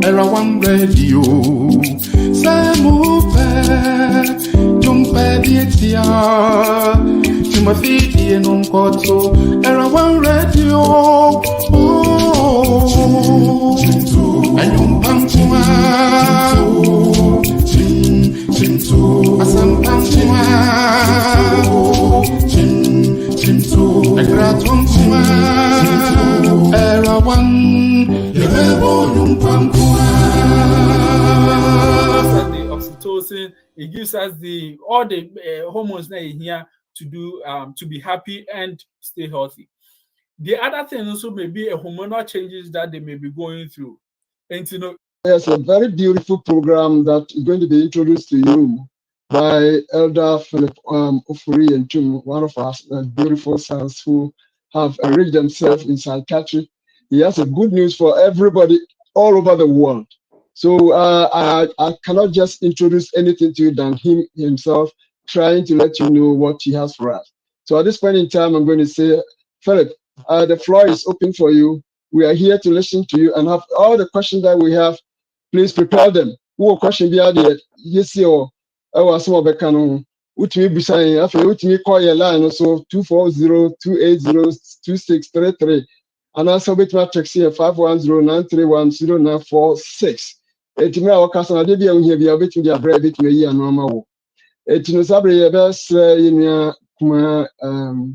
era one radio. Samupe, jumpe dietia. Timothy and Uncoto, era one radio. Oh, and Yumpamtua, Asam Pamtua, a gratumtua, era one, the oxytocin, it gives us all the hormones that in here to do to be happy and stay healthy. The other thing also may be a hormonal changes that they may be going through. And you know, there's a very beautiful program that is going to be introduced to you by Elder Philip Ofori-Yentumi, one of our beautiful sons who have enriched themselves in psychiatry. He has a good news for everybody all over the world. So I cannot just introduce anything to you than him himself trying to let you know what he has for us. So at this point in time, I'm going to say, Philip, the floor is open for you. We are here to listen to you and have all the questions that we have. Please prepare them. Who question be added? Yes, you. I was some of the canon. Utimi Bisay, after Utimi call your line, so 240-280-2633. And also with my text here 510-931-0946. Etimi our customer did be on here, be a bit in the bread, bit me and normal. Etino Sabri, best in Kuma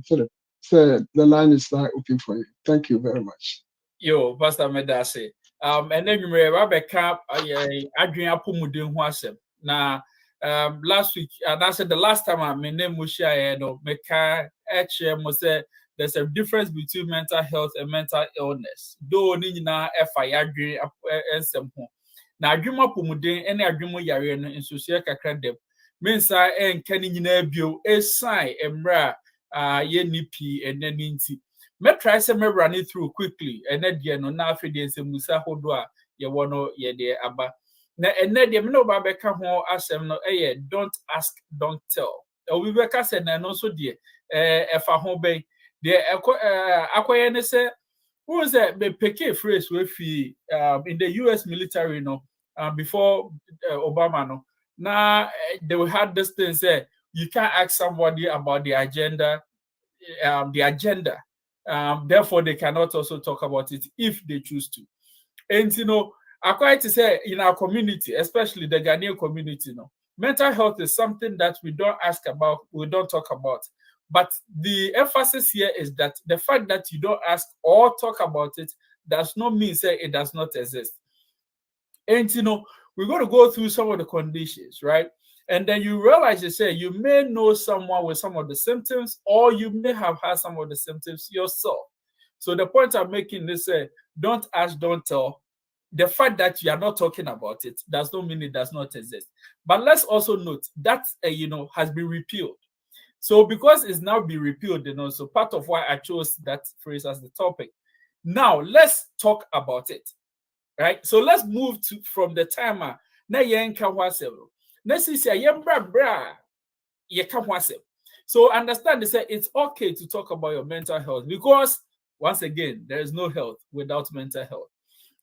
Philip. So the line is now open for you. Thank you very much. Yo, Pastor Medase. And then you may have a cap, Adrian Pumudin Wasem. Now, last week, and I said the last time my name was shared, Meka HM was there. There's a difference between mental health and mental illness. Though Nina FI Adrian and some home. Now, Juma Pumudin, any agreement yare in social credit. Mensa and Kenny Nebio, a sign, and bra, ye nippy and then ninty. Me try say me run it through quickly and then no na afede say musa hodwa ye wono ye de aba na enne de me no ba be ka ho asem no don't ask, don't tell. We be ka say na no so de efa ho be de akoye ne say who say be peke phrase we fi in the US military no before Obama no na they had this thing say you can't ask somebody about the agenda. Therefore, they cannot also talk about it if they choose to. And you know, I quite to say in our community, especially the Ghanaian community, mental health is something that we don't ask about, we don't talk about. But the emphasis here is that the fact that you don't ask or talk about it does not mean say it does not exist. And you know, we're going to go through some of the conditions, right? And then you realize you may know someone with some of the symptoms, or you may have had some of the symptoms yourself. So the point I'm making is don't ask, don't tell. The fact that you are not talking about it does not mean it does not exist. But let's also note that has been repealed. So because it's now been repealed, so part of why I chose that phrase as the topic. Now let's talk about it, right? So let's move from the timer. So understand they say it's okay to talk about your mental health because once again there is no health without mental health.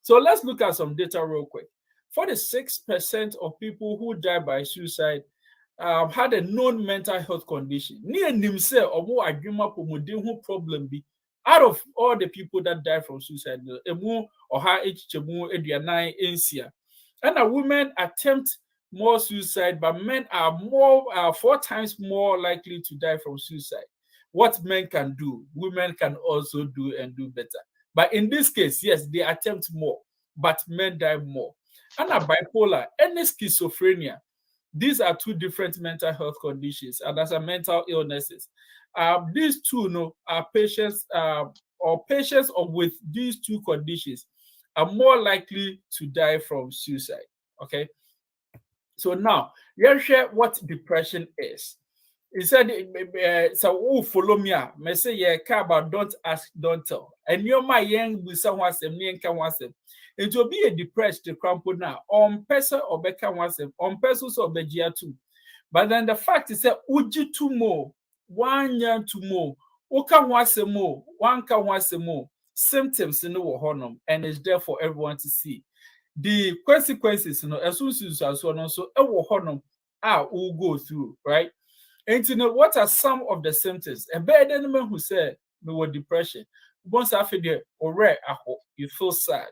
So let's look at some data real quick. 46% of people who die by suicide had a known mental health condition. Problem out of all the people that die from suicide, and a women attempt more suicide, but men are 4 times more likely to die from suicide. What men can do, women can also do and do better. But in this case, yes, they attempt more, but men die more. And a bipolar, any schizophrenia, these are 2 different mental health conditions, and as a mental illnesses. These 2 are patients or patients with these 2 conditions are more likely to die from suicide. Okay. So now, let's share what depression is. He said, so follow me. I say, yeah, about don't ask, don't tell. And you're my young with someone, it will be a depressed crampo now, on person or becca once, on persons or begia too. But then the fact is that, uji two more, 1 year to more, uka once more, one can once more, symptoms in the honor, and it's there for everyone to see. the consequences, as soon as one also will go through, right? And what are some of the symptoms? A bad enemy who said me with depression. Once after the or you feel sad.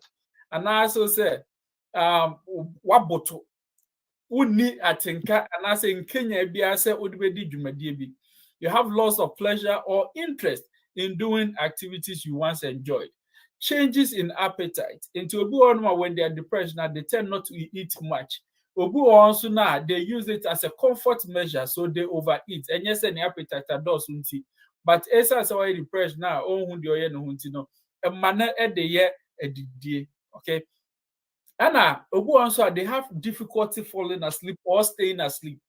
And I also said, what bottle Uni atinka and I say in Kenya you have loss of pleasure or interest in doing activities you once enjoyed. Changes in appetite. Into Obu when they are depressed now, they tend not to eat much. Obu also now they use it as a comfort measure, so they overeat. And yes, any appetite does unti. But as why depressed now, no a manner at the year a day. Okay. And also they have difficulty falling asleep or staying asleep.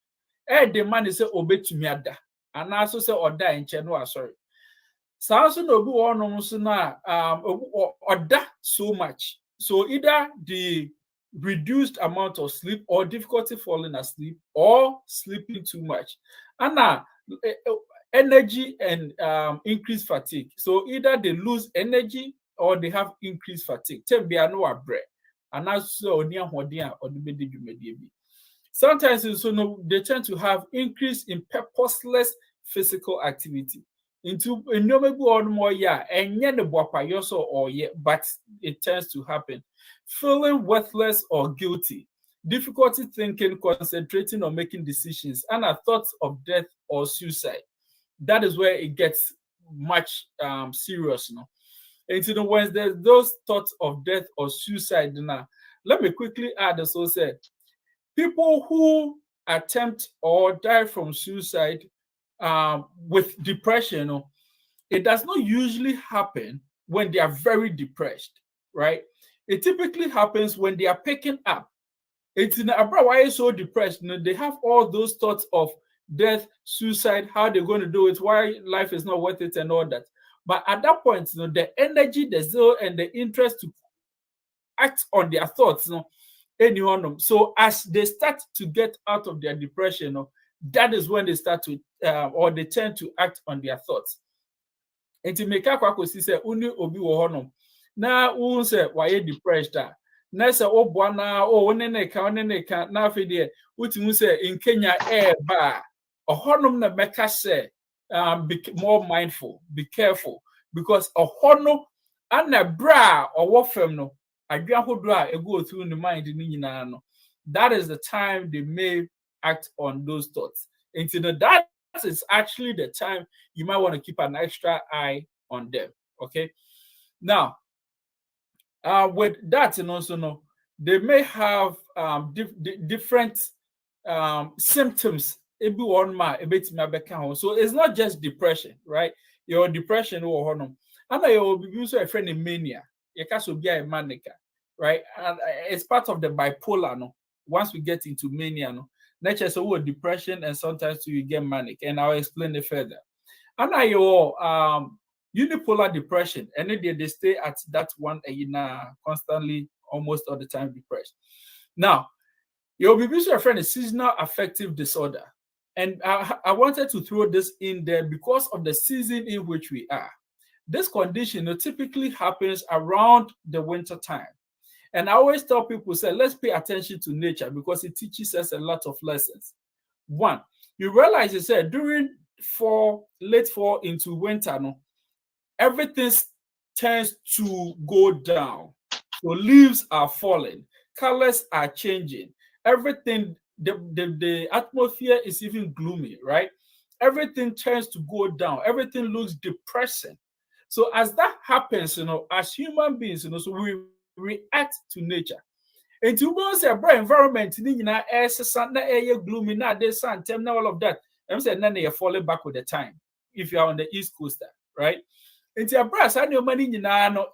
The man is say obetumi ada. And also say oda enche no sorry. So no be one so na oda so much. So either the reduced amount of sleep or difficulty falling asleep or sleeping too much. And energy and increased fatigue. So either they lose energy or they have increased fatigue. Tem be no bread. And also sometimes they tend to have increase in purposeless physical activity. Into more and yet the but it tends to happen. Feeling worthless or guilty, difficulty thinking, concentrating or making decisions, and a thoughts of death or suicide. That is where it gets much serious, And when there's those thoughts of death or suicide, now let me quickly add as also said, people who attempt or die from suicide with depression, it does not usually happen when they are very depressed, right? It typically happens when they are picking up. It's in why is so depressed. They have all those thoughts of death, suicide, how they're going to do it, why life is not worth it, and all that. But at that point, the energy, the zeal, and the interest to act on their thoughts, so as they start to get out of their depression, that is when they start to or they tend to act on their thoughts. And to make up say uni obi wo na un say why depressed na say obwana oneneka na afide utimu say in Kenya ba ohonom na meka say be more mindful, be careful, because ohono ana bra or fam no go through in the mind. That is the time they may act on those thoughts. And that is actually the time you might want to keep an extra eye on them. Okay. Now, with that, and also they may have different symptoms. So it's not just depression, right? Your depression or and you use a friend in mania. You can be a manica, right? And it's part of the bipolar. No, once we get into mania, nature so depression, and sometimes you get manic, and I'll explain it further. And your unipolar depression, and they stay at that one constantly, almost all the time depressed. Now, your BBC friend is seasonal affective disorder, and I wanted to throw this in there because of the season in which we are. This condition typically happens around the winter time. And I always tell people, say, let's pay attention to nature because it teaches us a lot of lessons. One, you realize, you said, during late fall into winter, everything tends to go down. So leaves are falling, colors are changing. Everything, the atmosphere is even gloomy, right? Everything tends to go down. Everything looks depressing. So as that happens, as human beings, so we react to nature. And to go say environment, gloomy, there's sun, all of that. I'm saying then you're falling back with the time if you are on the East Coast, right? And your brass and your money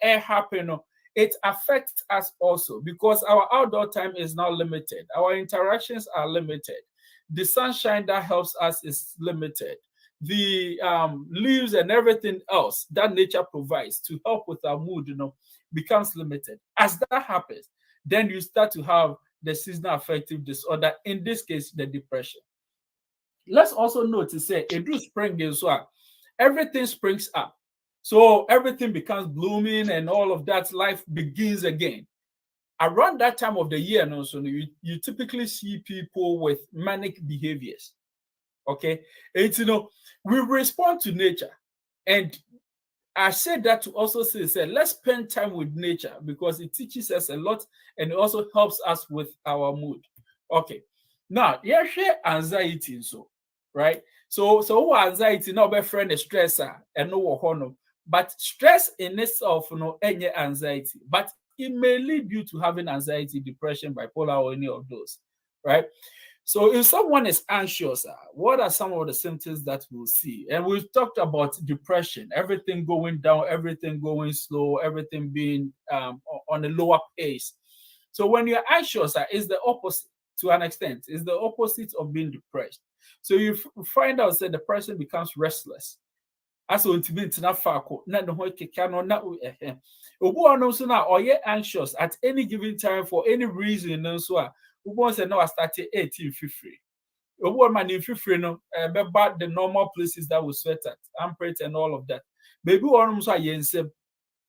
air happen. It affects us also because our outdoor time is now limited. Our interactions are limited. The sunshine that helps us is limited. The leaves and everything else that nature provides to help with our mood, becomes limited. As that happens, then you start to have the seasonal affective disorder, in this case, the depression. Let's also notice, say, it do spring as well. Everything springs up. So everything becomes blooming and all of that, life begins again. around that time of the year, no, so you typically see people with manic behaviors. Okay, it's we respond to nature, and I said that to also say let's spend time with nature because it teaches us a lot and it also helps us with our mood. Okay, now share anxiety so right. So anxiety now be friend the stressor and no honor, but stress in itself any anxiety, but it may lead you to having anxiety, depression, bipolar, or any of those, right? So if someone is anxious, what are some of the symptoms that we'll see? And we've talked about depression, everything going down, everything going slow, everything being on a lower pace. So when you're anxious, it's the opposite to an extent. It's the opposite of being depressed. So you find out that the person becomes restless. As ultimate na fako na the whole kekano na so now or anxious at any given time for any reason and so Ubon say now I started 1850. Obo man in 50 no about the normal places that we sweat at, Ampret and all of that. Baby one so yense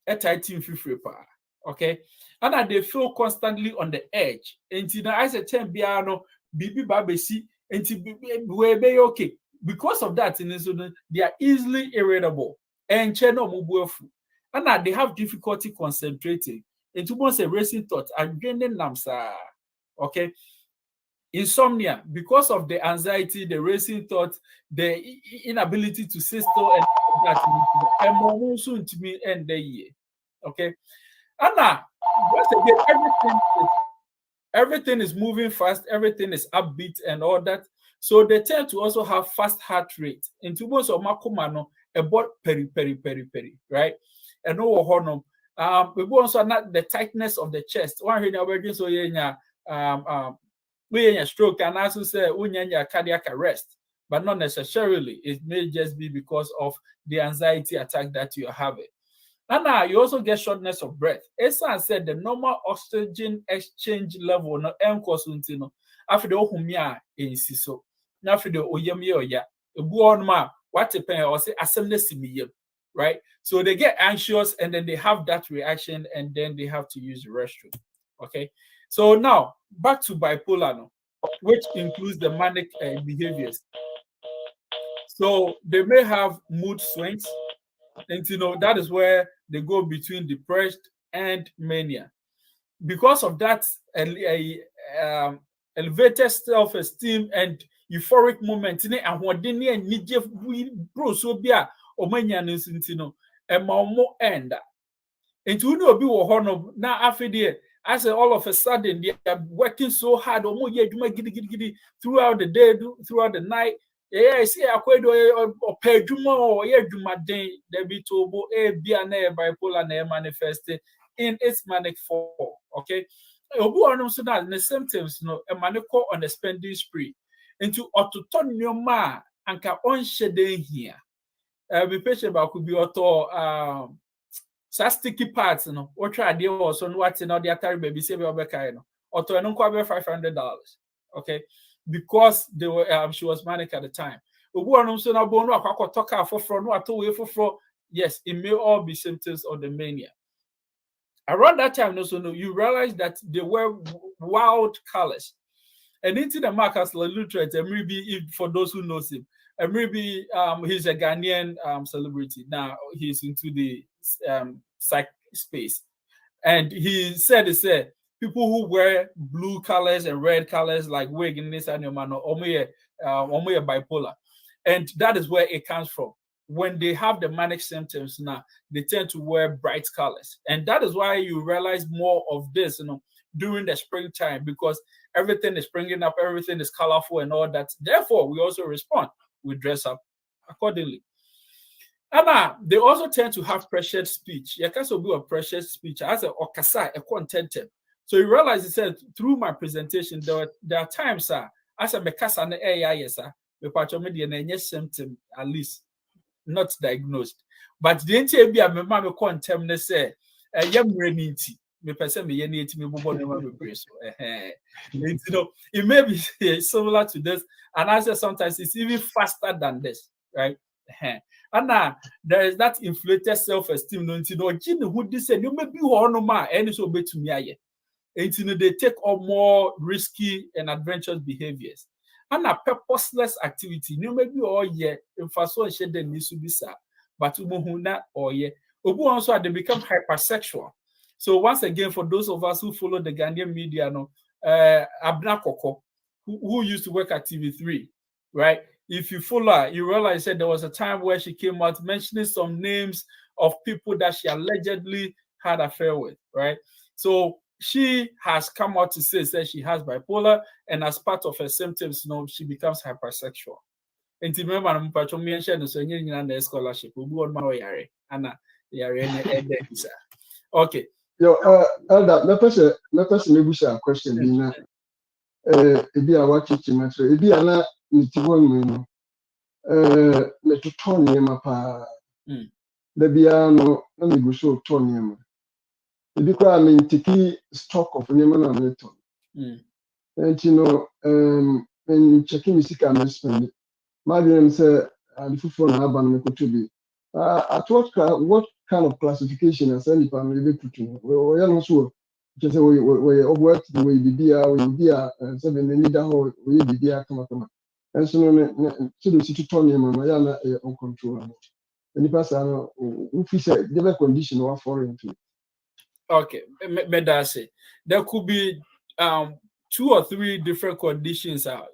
at 1850 pa. Okay, and they feel constantly on the edge. Until I say 10 biano bibi babesi until we be okay. Because of that, they are easily irritable and they have difficulty concentrating. And to say racing thoughts and draining namsa. Okay. Insomnia, because of the anxiety, the racing thoughts, the inability to sit still, and that soon to me end the year. Okay. And now, once again, everything is moving fast, everything is upbeat and all that. So they tend to also have fast heart rate. In tubos of makumano, about peri, right? And no honor. We also not the tightness of the chest. One here so we stroke and also say cardiac arrest, but not necessarily. It may just be because of the anxiety attack that you are having. And now you also get shortness of breath. Esa said the normal oxygen exchange level no enkosuntino after the ohumia insiso. Now for the oyemi oya. Ebu onma what pen or say assembly simiyem, right? So they get anxious and then they have that reaction and then they have to use the restroom. Okay. So now back to bipolar, no, which includes the manic behaviors. So they may have mood swings. And that is where they go between depressed and mania. Because of that, elevated self-esteem and euphoric moment, and what they need bro so be a omanians end. And to know be honor now after there. I said all of a sudden they are working so hard throughout the day, throughout the night. Yeah, I see a quedo or peduma or day, there be tobo bipolar manifested in its manic form. Okay. So that the symptoms a maniacal on the spending spree into autotonoma and can on shedding here. Be patient about could be auto sticky parts, or try deal also what's in the atari baby save your or to an $500. Okay. Because they were she was manic at the time. Yes, it may all be symptoms of the mania. Around that time, you realize that they were wild colors. And into the Marcus Lutret, and maybe for those who knows him, and maybe he's a Ghanaian celebrity. Now he's into the psych space. And he said people who wear blue colors and red colors like wig in this animal or bipolar. And that is where it comes from. When they have the manic symptoms now, they tend to wear bright colors. And that is why you realize more of this, during the springtime, because everything is springing up, everything is colorful and all that. Therefore, we also respond. We dress up accordingly. And they also tend to have pressured speech. You can also do a pressured speech as a okasa, a content. So you realize it said through my presentation, there are times, as a mekasa and AI, the pathomedia and symptom at least not diagnosed. But the NTA be a member content, they say, a young renity. Me person me yenity me bobo no me brace. It may be similar to this, and I say sometimes it's even faster than this, right? And now there is that inflated self-esteem. No, who this said you may be one no man, and so be to me. And they take on more risky and adventurous behaviors. And a purposeless activity, no maybe all year, in first one shed the nisubisa, but umuhuna or ye. Obu also they become hypersexual. So once again, for those of us who follow the Ghanaian media, no, Abna Koko, who used to work at TV3, right? If you follow her, you realize that there was a time where she came out mentioning some names of people that she allegedly had affair with, right? So she has come out to say that she has bipolar, and as part of her symptoms, you know, she becomes hypersexual. And remember, I'm patching me and sharing so you scholarship. We want my yare, Anna, yare, okay. Yo, Elder, my person, maybe a question. Bina, ebi a watch it in my friend. Ebi ana nitiwon me me to turn yema pa. The biano, let me go show turn yema. Ebi kwa me tiki stock of yema na me turn. And you know, when checking music and spend, my name say, the food na ban me to be. At what kind of classification as any family be put in? We are not sure. Just say we work the way be and so then need that we be come. And so so the city turn him on yana on control. And the person who fish the condition or foreign to. Okay, Medase. There could be 2 or 3 different conditions are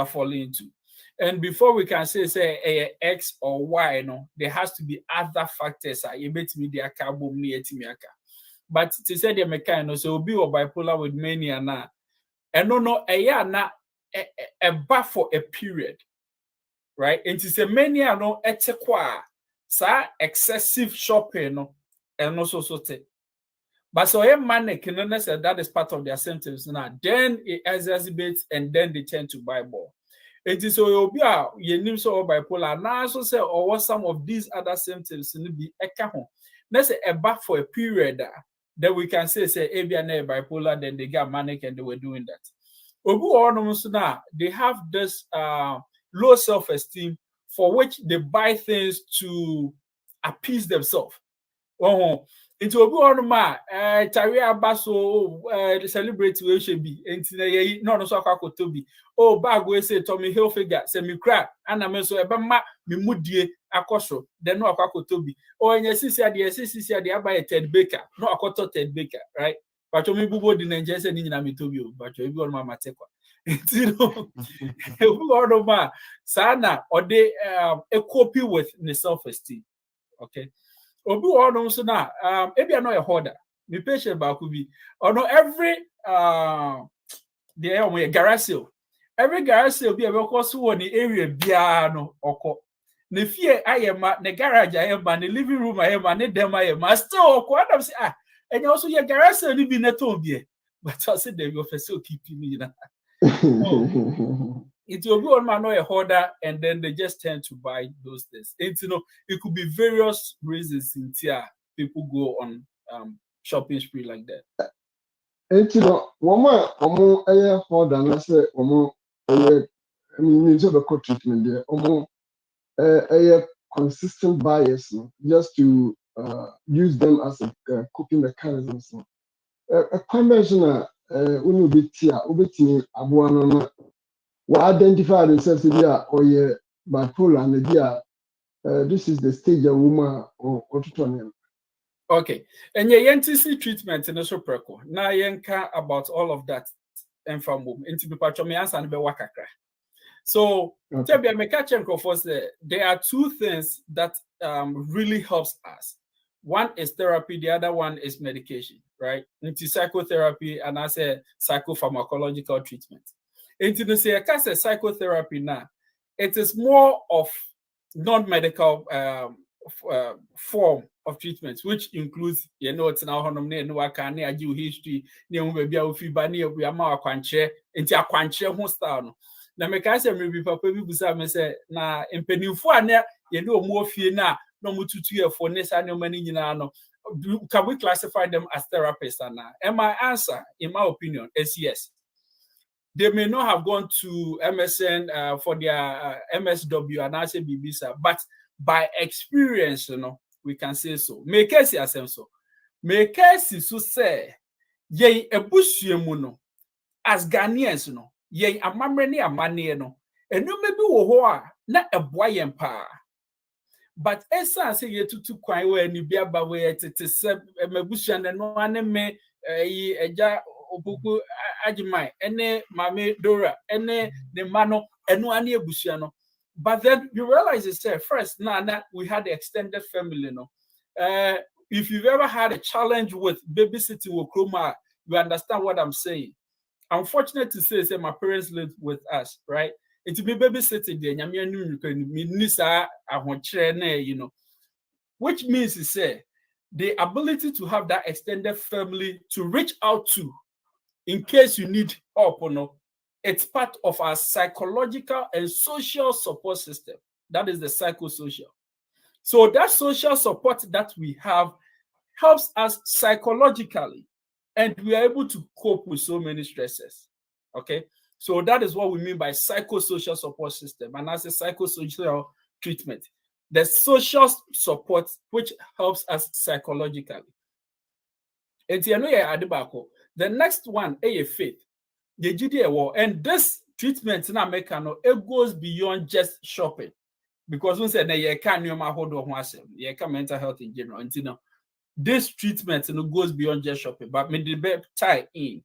falling into. And before we can say X or Y, no, there has to be other factors. But to say the mechanic, so be or bipolar with mania na, and no, a bar for a period, right? And to say mania no etekwa, sa excessive shopping no, and also so te. But so a man can say that is part of their symptoms now. Then it exacerbates and then they tend to buy more. It is so you'll be your name so bipolar. Now also say or what some of these other symptoms in be a let's say a back for a period that we can say ABN bipolar, then they got manic and they were doing that. They have this low self-esteem for which they buy things to appease themselves. Into obi on ma taria baso celebrate we should be enti na no so akwa to be oh bag we say Tommy Hilfiger say me cry ana me so ebe ma me mudie akoso then no akwa to be oh enya sisi ade buy Ted Baker no akoto Ted Baker, right? But me bubo di Nigeria say ni nyina me to be o but obi on ma matekwa enti no obi on ma sana or they copy with the self-esteem, okay? Obi ono so na ebi ano a hoarder. Me patient ba ku bi. Ono every there we garage. Every garage bi e be so won the area bia no okọ. Ne fie ayema, ne garage ayema, ne living room ayema, ne dem ayema. Still okọ adam say enya also ye garage ni bi neton bi. But I said they go for so keep me na. It will be on man a hoarder, and then they just tend to buy those things. And you know, it could be various reasons in here people go on shopping spree like that. And you know, one air hoarder, and I say, I mean, you have a treatment there, a consistent bias, just to use them as a coping mechanism. A conventional, when you be here, obetini abuano. We identify themselves to be or bipolar and this is the stage of woman or autonomy. Okay, and your NTC treatment in also preco. Now yenka about all of that and from into the patch of me answer and be wakakra. So tell me, I catch and there are 2 things that really helps us. One is therapy, the other one is medication, right? Into psychotherapy and I say psychopharmacological treatment. Into the say psychotherapy now, it is more of non-medical form of treatment, which includes it's now history, style. Na me ka say me bi papa bi busa me say na empanimfo ane ye no mu ofie na no mututu ye for ne sa ne mani nyina no, can we classify them as therapists? And my answer, in my opinion, is yes. They may not have gone to MSN for their MSW and I say BBSA, but by experience, we can say so. Make us so. Make us so say Ye ebusua no as Ghanaians no ye amamre ne amane no enuma bi wo ho a na eboa yen pa but esa say ye tutu kwan we ni bia ba we tete se mabusua no ane me yi eja opoku agimai ene mame Dora ene ne mano eno ane ebusua no. But then you realize it's first now we had the extended family no. If you've ever had a challenge with babysitting with Kroma, you understand what I'm saying. I'm fortunate to say my parents lived with us, right? It be babysitting there, you know, which means is the ability to have that extended family to reach out to in case you need help or no. It's part of our psychological and social support system. That is the psychosocial. So that social support that we have helps us psychologically, and we are able to cope with so many stresses. Okay, so that is what we mean by psychosocial support system, and as a psychosocial treatment, the social support which helps us psychologically. The next one is faith. And this treatment in America, it goes beyond just shopping. Because we said you can't hold on you can mental health in general. And you know, this treatment goes beyond just shopping, but may the tie in.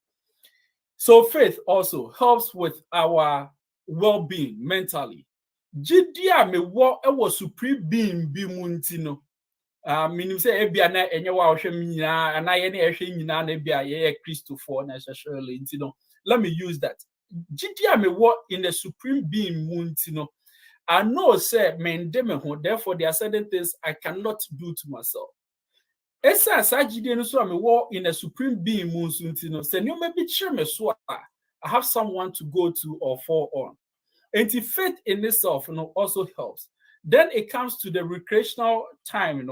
So faith also helps with our well-being mentally. Jidia me wo e was supreme being bi muntino. Meaning say ebia na enye wa hwe nyina ana ye na ehwe nyina na ebia ye Christopher necessarily intino. Let me use that. Jidia me wo in the supreme being muntino. I know, say, therefore, there are certain things I cannot do to myself. Esa sajidi no so am war in a supreme being munsuntino. Say you may be sure me so I have someone to go to or fall on. And the faith in itself, also helps. Then it comes to the recreational time,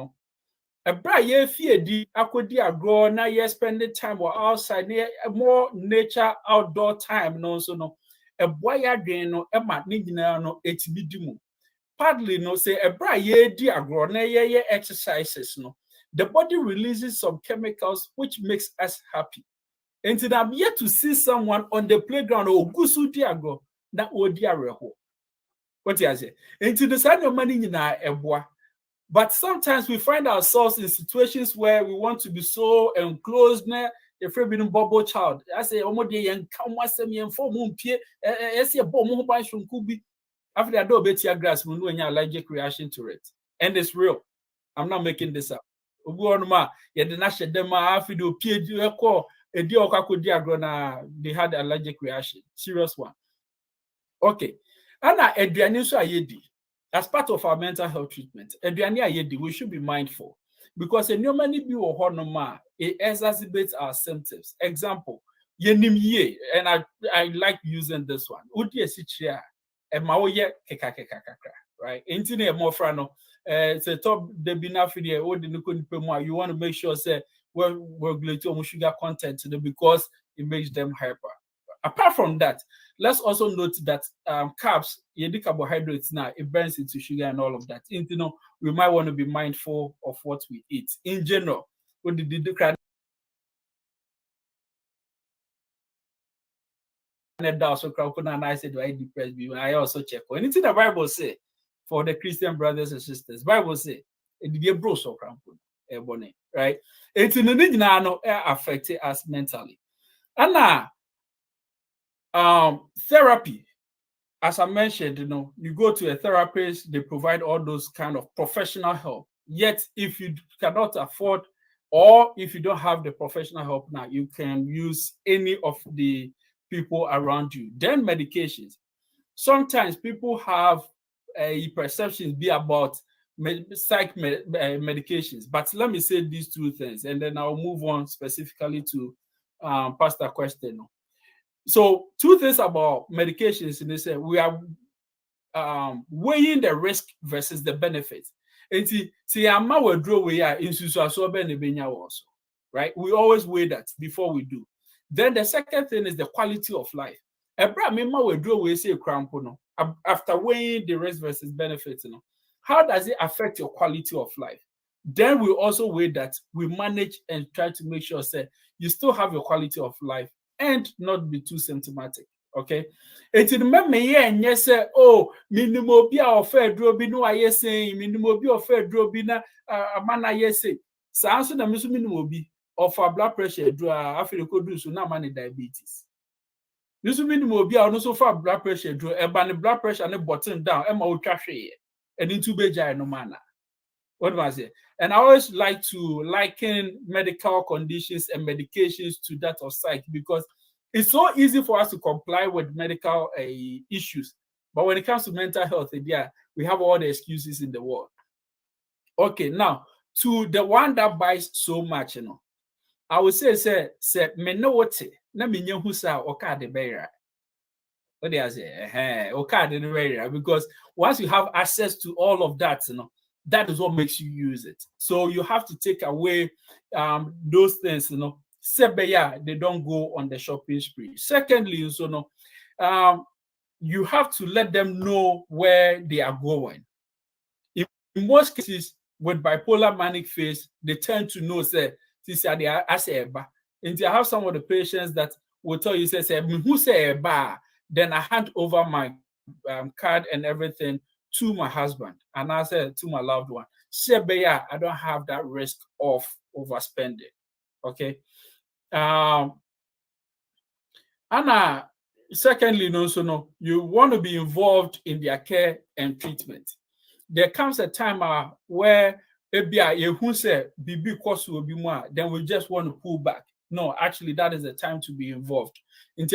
A bra ye fear di akodi agro na ye spending time outside near more nature outdoor time so a boy again no e ma ni nyina no etibidimu. Partly say a bra ye di agro na ye exercises the body releases some chemicals which makes us happy. And then I'm yet to see someone on the playground or gusu di agro na odi areho. What you say? Into the side of money in our eboa. But sometimes we find ourselves in situations where we want to be so enclosed. If we've been a bubble child, I say, "Oh, my dear, and come once a me and 4 months, I see a bomb by from Kubi." After that, do bet your grass, we know any allergic reaction to it, and it's real. I'm not making this up. They had allergic reaction, serious one. Okay, and as part of our mental health treatment, we should be mindful because it exacerbates our symptoms. Example, and I like using this one. Right? It's a top the binafide or the you want to make sure say we're regulating sugar content because it makes them hyper. Apart from that, let's also note that carbs, carbohydrates now, it burns into sugar and all of that. We might want to be mindful of what we eat. In general, what did the I said, I depressed me. I also check. Anything the Bible say for the Christian brothers and sisters, Bible say it did a bro so right? It's in the need now affected us mentally. And now therapy, as I mentioned, you go to a therapist, they provide all those kind of professional help. Yet, if you cannot afford or if you don't have the professional help now, you can use any of the people around you. Then medications. Sometimes people have a perception be about medications, but let me say these two things, and then I'll move on specifically to Pastor question. So, two things about medications, and they say we are weighing the risk versus the benefits. And see, I'm not withdraw we are in also, right? We always weigh that before we do. Then the second thing is the quality of life. After weighing the risk versus benefits, how does it affect your quality of life? Then we also weigh that we manage and try to make sure say you still have your quality of life and not be too symptomatic. Okay. It remember and yes, oh, minimo be our fair drobi no I say, minimo be of fair drobi na mana yes say. Sanso na misu minimo be of our blood pressure draw after could do so now man diabetes. Misu minimo be our no so far blood pressure draw and blood pressure and bottom down, Emma will trash and into beja no manner. What do I say? And I always like to liken medical conditions and medications to that of psych because it's so easy for us to comply with medical issues. But when it comes to mental health, yeah, we have all the excuses in the world. Okay, now to the one that buys so much, I would say, me know what na me nyehu who sa oka de beira. What do I say? Oka de beira because once you have access to all of that, that is what makes you use it. So you have to take away those things, they don't go on the shopping spree. Secondly, you have to let them know where they are going. In most cases, with bipolar manic phase, they tend to know, say, they are as a bar. And I have some of the patients that will tell you, say, who say a bar, then I hand over my card and everything to my husband, and I said to my loved one, I don't have that risk of overspending. Okay. And secondly, you want to be involved in their care and treatment. There comes a time where then we just want to pull back. No, actually, that is the time to be involved. Then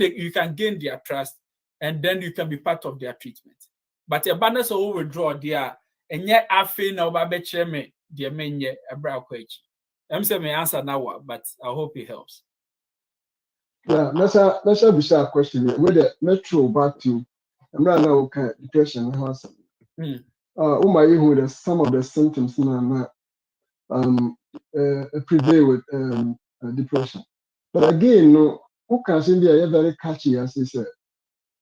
you can gain their trust, and then you can be part of their treatment. But a banner will withdraw there, and yet I feel now by me, dear men, a brow quage. I'm saying my answer now, but I hope it helps. Yeah, let's have a question. With the metro back to I'm not now kind of depression. With some of the symptoms prevail with depression. But again, who can say they are very catchy as they said.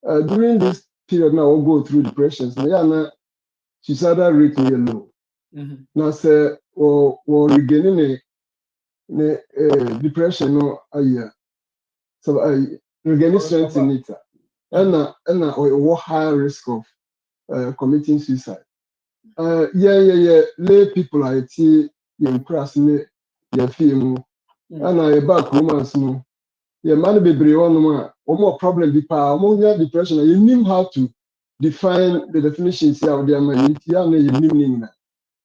During this period now, we'll go through depressions. Suicidal rate is low. Now, say, or regaining depression a year. So I regaining strength in it. And or higher risk of committing suicide. Lay people are impressed in your film. And I back romance no. Man be brave on more problem be depression. You knew how to define the definitions here of the man. You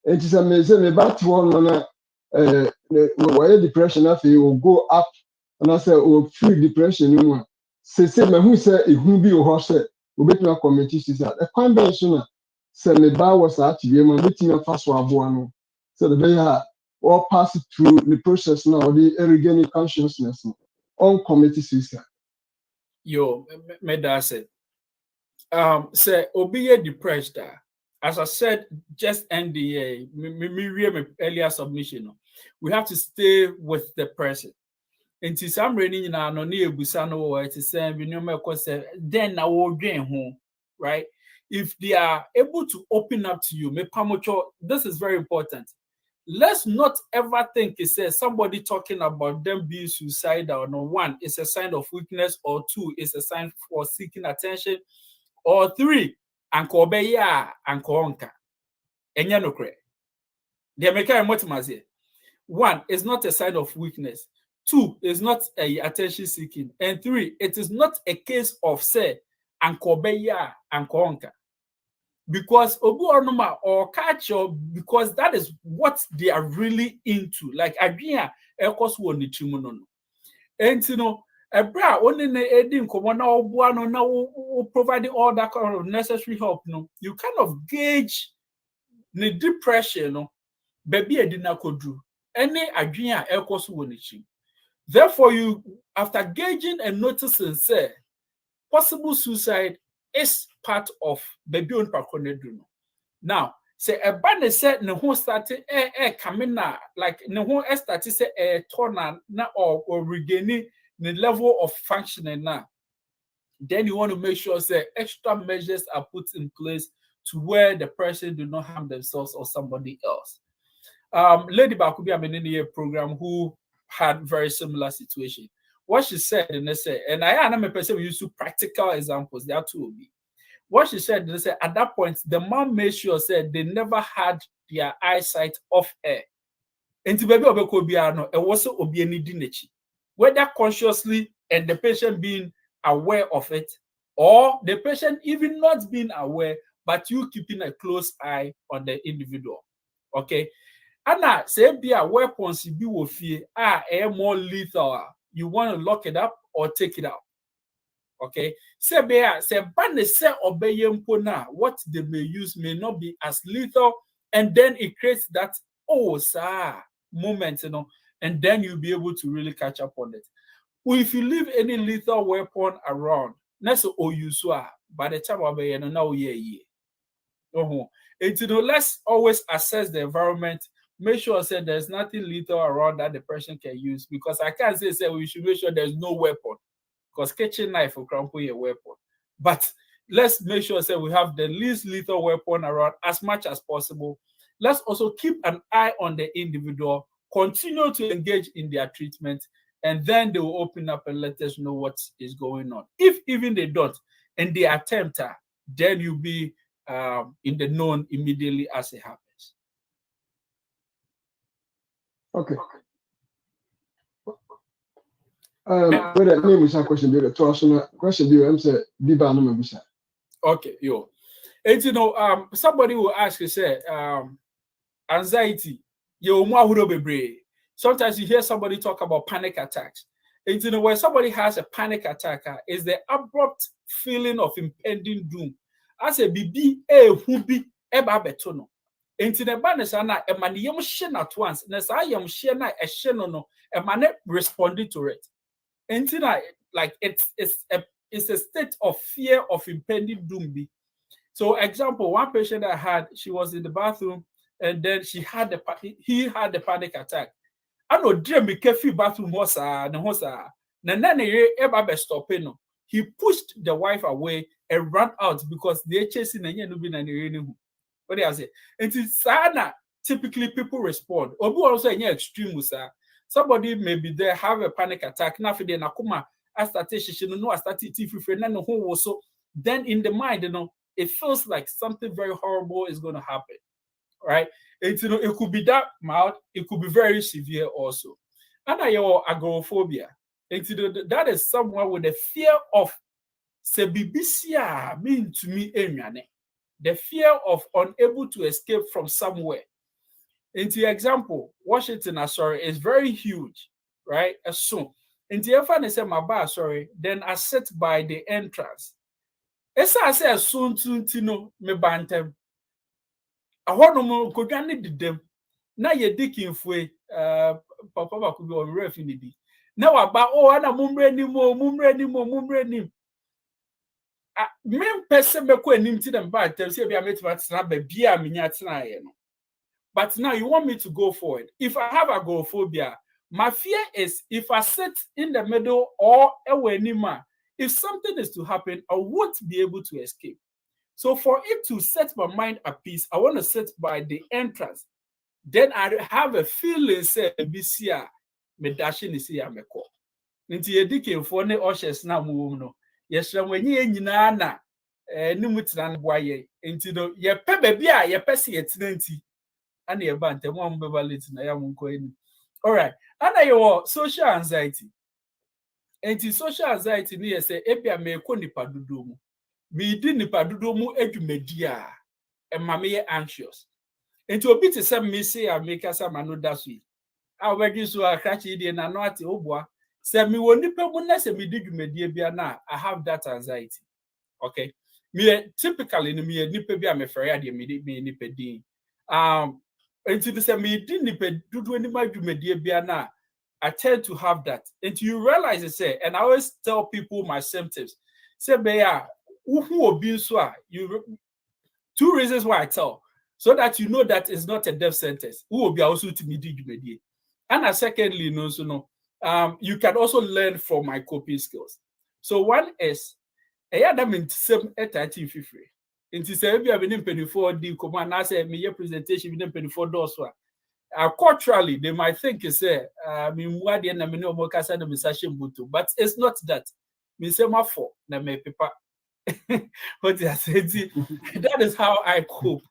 and it's amazing about one why depression will go up and I say feel depression say me who say who be or say we bet me community suicide a combination say me ba was at you man bet me fast no so the way all pass through the process now the regaining consciousness on community suicide. Yo, me that say say obi depressed as I said, just end the my earlier submission. We have to stay with the person. And to some reading in our busano or to say then I will drain home, right? If they are able to open up to you, this is very important. Let's not ever think it says somebody talking about them being suicidal. No, one, it's a sign of weakness, or two, it's a sign for seeking attention, or three, anko beya anko onka. Enya no kre. The American one is not a sign of weakness. Two is not a attention seeking. And three, it is not a case of say anko beya anko onka. Because obu ornoma or culture, because that is what they are really into. Like agria ekos won the trimono. And ebra only na edin komo na obuano na providing all that kind of necessary help. You kind of gauge the depression, baby edina kodru. Any agria ekos won the chim. Therefore, you after gauging and noticing, say possible suicide is part of baby on pakonedru. Now, say a band said no who started coming like no who started say a turn na or regaining the level of functioning now. Then you want to make sure say extra measures are put in place to where the person do not harm themselves or somebody else. Lady Bakubi Amenini program who had very similar situation. What she said, and they said, and I am a person who used to practical examples. There are two of me. What she said, they said at that point, the mom made sure said they never had their eyesight off air. And to baby obekobiano, it was obieni dinechi. Whether consciously and the patient being aware of it, or the patient even not being aware, but you keeping a close eye on the individual. Okay. And say be a weapons be with fear more lethal. You want to lock it up or take it out. Okay. Say ban say obey na what they may use may not be as lethal, and then it creates that moment, and then you'll be able to really catch up on it. Well, if you leave any lethal weapon around, that's by the time obey now let's always assess the environment. Make sure that there's nothing lethal around that the person can use, because I can't say we should make sure there's no weapon, because kitchen knife will crumple a weapon. But let's make sure that we have the least lethal weapon around as much as possible. Let's also keep an eye on the individual, continue to engage in their treatment, and then they will open up and let us know what is going on. If even they don't, and they attempt, then you'll be in the known immediately as it happens. Okay. But that name was a question. Question I'm saying, okay, yo. And somebody will ask you, say, anxiety. Sometimes you hear somebody talk about panic attacks. And when somebody has a panic attack, is the abrupt feeling of impending doom. As a BB, who be eba betono. Into the badness, and a man yam shen at once. Nes I am shen a shenono, a man responding to it. Into like it's a state of fear of impending doom. So, example, one patient I had, she was in the bathroom, and then he had the panic attack. I know dream be careful bathroom hosa no hosa. Nanane eba be stopping. He pushed the wife away and ran out because they're chasing and you know. What do I say? And it's sana typically people respond. Obu also any extreme sir. Somebody may be there, have a panic attack. Now for the nakuma I started so then in the mind, it feels like something very horrible is going to happen. Right? It could be that mild, it could be very severe also. And agoraphobia. That is someone with the fear of sebibisia mean to me the fear of unable to escape from somewhere. Into example, Washington is very huge, right? So into if I say my bar, then I sit by the entrance. As I say soon to me bantem. I want no go did them. Now you're digging for papa could be on ref in the day. Now about and a mumbre nim. Men person be ko anim ti them bad tell say be met na be bia menya tena ye no. But now you want me to go forward. If I have agoraphobia, my fear is if I sit in the middle or anywhere, if something is to happen, I won't be able to escape. So for it to set my mind at peace, I want to sit by the entrance. Then I have a feeling say BCA me dashing is here me call. Into ye dikin for ne ushers na mu no. Yes, when ye nyina na ni mutran boye. Into ye pe baby a ye pese ye tenanti. And ye bante mo mbeba late na ya munko eni. All right. And your social anxiety. Into social anxiety ni say ebia me ko nipa dodo mu. Me di nipa dodo mu adwumadi a ema me anxious. Into obi te say me say a make asa mano dasui. A wegi so akrachi di na no ate obua. Say me woni nipa mu na say me di dwumadi bia na I have that anxiety. Okay. Me typically me nipa bia me frere ade me nipa din. Into the say me di nipa dodo ni ma dwumadi bia na I tend to have that. And you realize it say, and I always tell people my symptoms. Say beya two reasons why I tell, so that you know that it's not a death sentence. Who will be also to me. And secondly, you can also learn from my coping skills. So one is Nti say bi a be nim 4 di command na say me presentation be nim 4 doors so culturally they might think say me mua de na me no mo kasa na me sashe mbuto, but it's not that. Me say ma for na me paper. What I said, that is how I cope.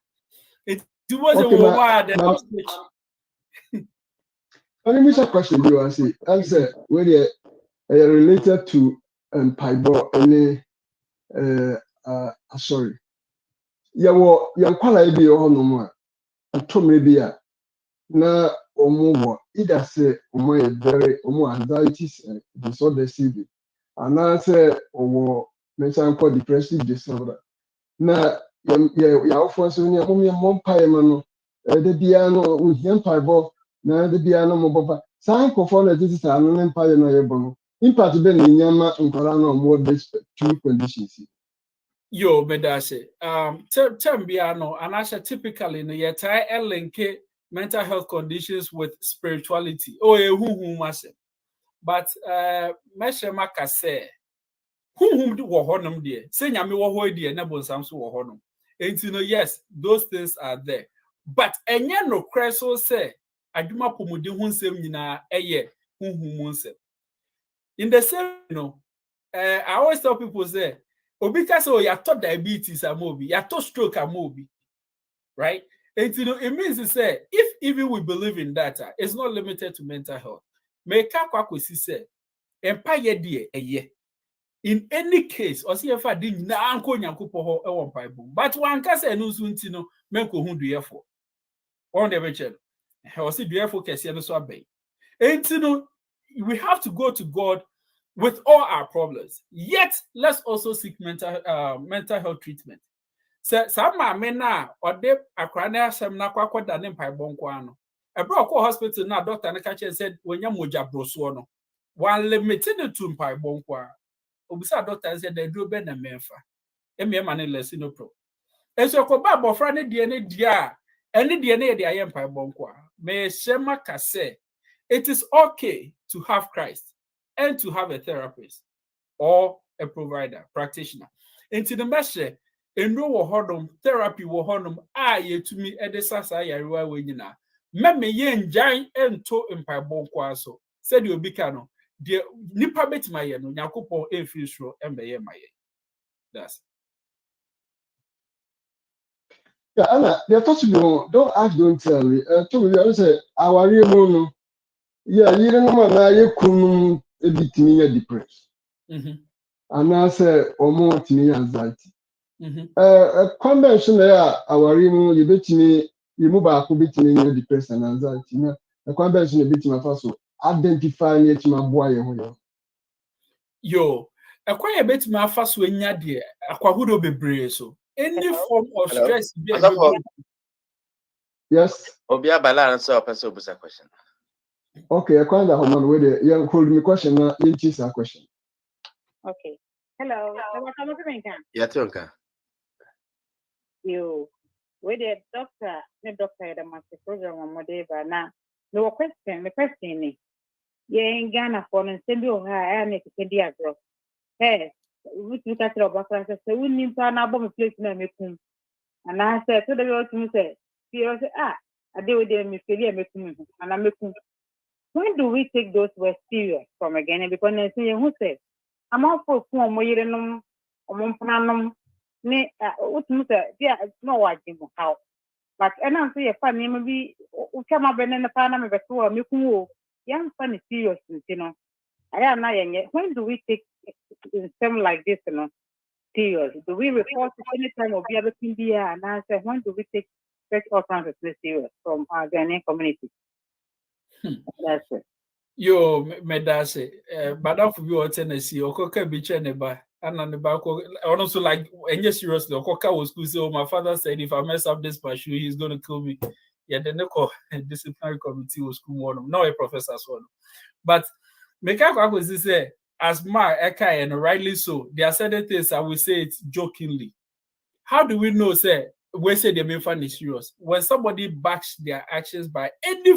It was a woman. Let me ask a question. You say, answer where they are related to Paibo any sorry. You quite be on no more. To maybe na omo either say omo very omo anxiety disorder CV and I say omo mention called depressive disorder na ya ofo so ni mo mpae ma no de bia no ohia mpae na de bia no mo boba san kofo na titi sa no mpae no ye bo no impact be na nyama nkora no mo this two conditions. Yo, Medase. Term biano, and I typically no yet I link mental health conditions with spirituality. Oh, who must say. But Mesha Maka say, whom do honum dear? Say Yami wo dear, Nebo Samsu or honum. And you know, yes, those things are there. But enya no creso say, Aduma Pumudi Hunsem Yina, eye, whom say. In the same, you know, I always tell people say, because you have diabetes a movie, you have stroke a movie, right? And you know, it means to say, if even we believe in data, it's not limited to mental health. Make say, empire dear a year. In any case, or see if I didn't na uncle Yankupo or Bible, but one can say no soon to know, Menko who do you for? On the вечер, I was do you for Cassiano Swabay. And you know, we have to go to God with all our problems. Yet, let's also seek mental health treatment. So, some men now, or they are crying some na kwa than empire bonquano. A broke hospital now, doctor and catcher said, when you moja brosuano, while limited to empire bonqua. Obisa doctor said they do better menfa. Emi man less no pro. And so, Kobabo, Franny DNA dia, any DNA the empire bonqua. May Shema Kase, it is okay to have Christ and to have a therapist or a provider, practitioner. Into the measure, and no honum, therapy will honum, to me at the Sasa Yarua Winina. Meme yen giant and to empire bonquaso, said you becano, dear Nipa bet my yen, Yakupo, a fishro, and be my. That's Yeah, Anna, they're talking don't ask, don't tell me. To me, I say, our real yeah, you don't know now you couldn't bit me depressed. And I say, or more to me anxiety. A convention there, our real, you bet me, you move back, bit me depressed and anxiety. A convention a bit my first, identifying it, my boy. Yo, a quiet bit my first when ya dear, a quahudo be brave so. Any form of stress, yes. Obia balance or person was a question. Okay, I can't have with it. You hold me question, it is a question. Okay. Hello. Yatunka. You with the doctor, the master program on Modeva now. No question, the question is, in Ghana for an assembly I make a diagram. Hey, we look at your so we need to an album place name. And I said to the girl to me, say, I deal with them, and I'm making. When do we take those words serious from again? Because they say, who says, I'm all for form where you know, what you say, yeah, it's no watching how. But and I'm saying, funny, maybe come up and then the Panama, but to a muku, young funny serious, you know. I am not yet. When do we take something like this, you know, serious? Do we report it any time of the other India? And I said, when do we take such all kinds of serious from our Ghanaian community? That's it. Yo, Medase, but off you or Tennessee, or Coca Beach and the back, also like, and yes, seriously, Coca was good. So my father said, if I mess up this shoe, he's going to kill me. Yeah, the Neko disciplinary committee was school one, not a professor's one. But Mekaka was say, as Ma Eka and rightly so, there are certain things I will say it jokingly. How do we know, say, we say they make fun is serious when somebody backs their actions by any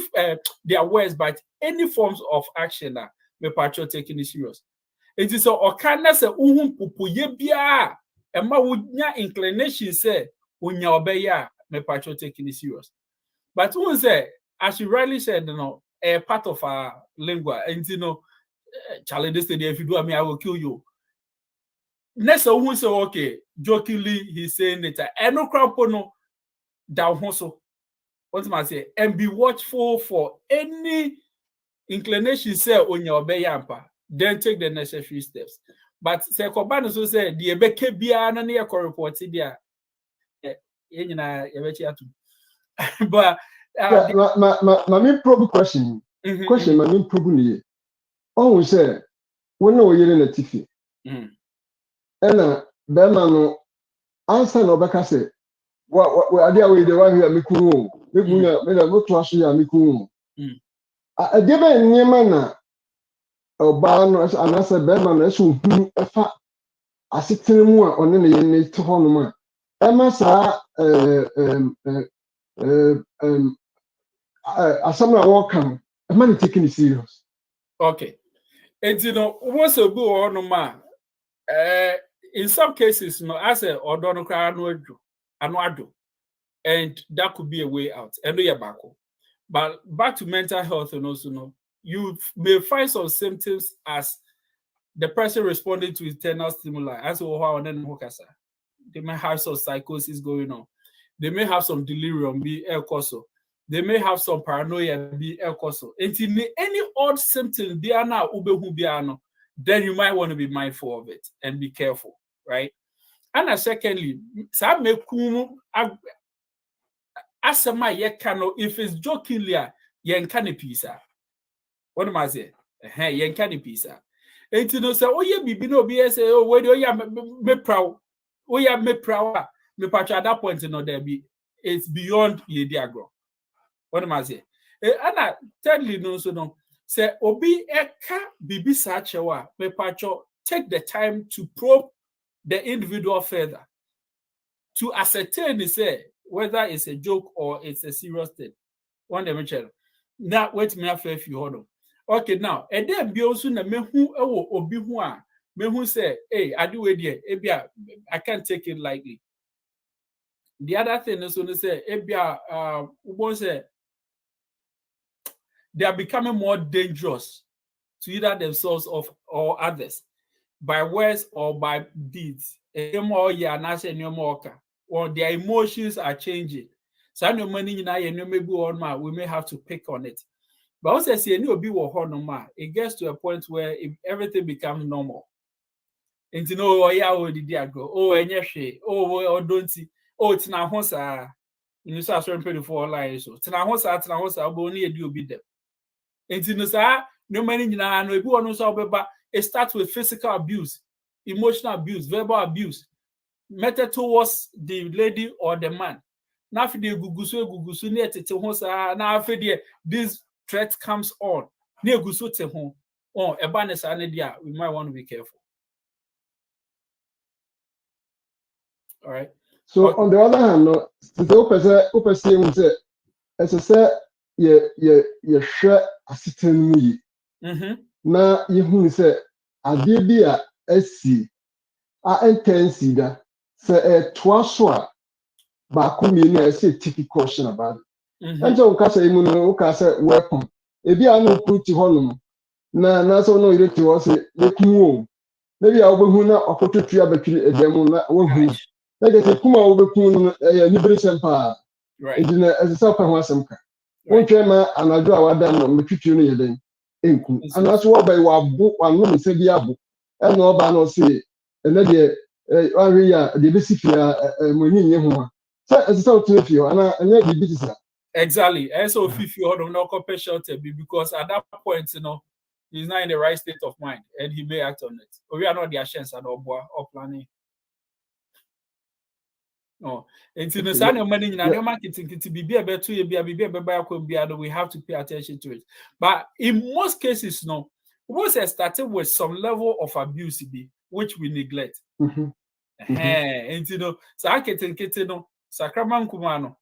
their words by any forms of action that me patrol taking it serious? It is a kindness a pupu ye bia Emma would nya inclination say when you obey me patcho taking it serious. But who say, as you rightly said, a part of our lingua, and Charlie, this day if you do me, I will kill you. Next, who say okay, jokingly he's saying it, and no crowd no down also. What I say, and be watchful for any inclination say on your obey yampa, then take the necessary steps. But say Kobano so say the ebeke bia na near report dia. But my main probe question. Question my main probe ni. Oh say when no yere na tifi. Ena be ma no answer no beka say wa ade awe de wa hia mekunu megunya me na moto aso ya mekunu. Ade ba nyema na oba no anase be ma no so hu efa asetene mu a one ne yene to ho no ma ema sa asamna wo kan ema ne taking it serious. Okay. And what's a good no ma in some cases as a odono kra no ado and that could be a way out and you're back. But back to mental health and also you may find some symptoms as the person responding to internal stimuli as well. They may have some psychosis going on. They may have some delirium, be el coso. They may have some paranoia, be el coso. And any odd symptom, then you might want to be mindful of it and be careful, right? And secondly, if it's jokingly, yen can pizza. What am I saying? Yen can pizza. And say, oh, yeah, be no BS, oh, where do you me proud? Oh, yeah, me proud. Me patch at that point, there be it's beyond ye diagram. What am I saying? And I tell you, no, say, Obi eka bibi sachewa, me patcho, take the time to probe the individual further to ascertain, say, whether it's a joke or it's a serious thing. One day, now, wait me after if you hold on. Okay, now, and then be also na mehu obi hu a mehu say, hey, I do it here. I can't take it lightly. The other thing is when they say, say they are becoming more dangerous to either themselves or others by words or by deeds. Or their emotions are changing. So we may have to pick on it. But also, it gets to a point where if everything becomes normal. And you know, it's now Hosa. You saw certain 24 lines. So, Tanahosa, only a deal be them. And you know, no many no, it starts with physical abuse, emotional abuse, verbal abuse, method towards the lady or the man. Now, for the gugusu near to Hosa, now for this threat comes on. Near gusu te home. Oh, a banner, we might want to be careful. All right. So on the other hand, no, the opposite say, as I said, you share a certain way. Now you say, I did be a SC, I intense that say a twaswa, but come in and say typical question about it. And so, Casa weapon. If you are not put to Holland, na so no, you to us, maybe I'll be who now or put to a battery a demo. Like I say, Kuma over Kun, a liberation power. Right. It is as a self and some kind. One chairman and I do our done on the kitchen then. And that's what by what book one woman said the abu. And no banner say, and then the basic money. So as a sort of you, and I be exactly. And so if you hold no compassion because at that point, he's not in the right state of mind and he may act on it. But we are not the chance at all planning. Oh, and to the sign of money in our marketing to be able to we have to pay attention to it. But in most cases, no, once I started with some level of abuse, which we neglect. And so I can take it, Sacraman Kumano.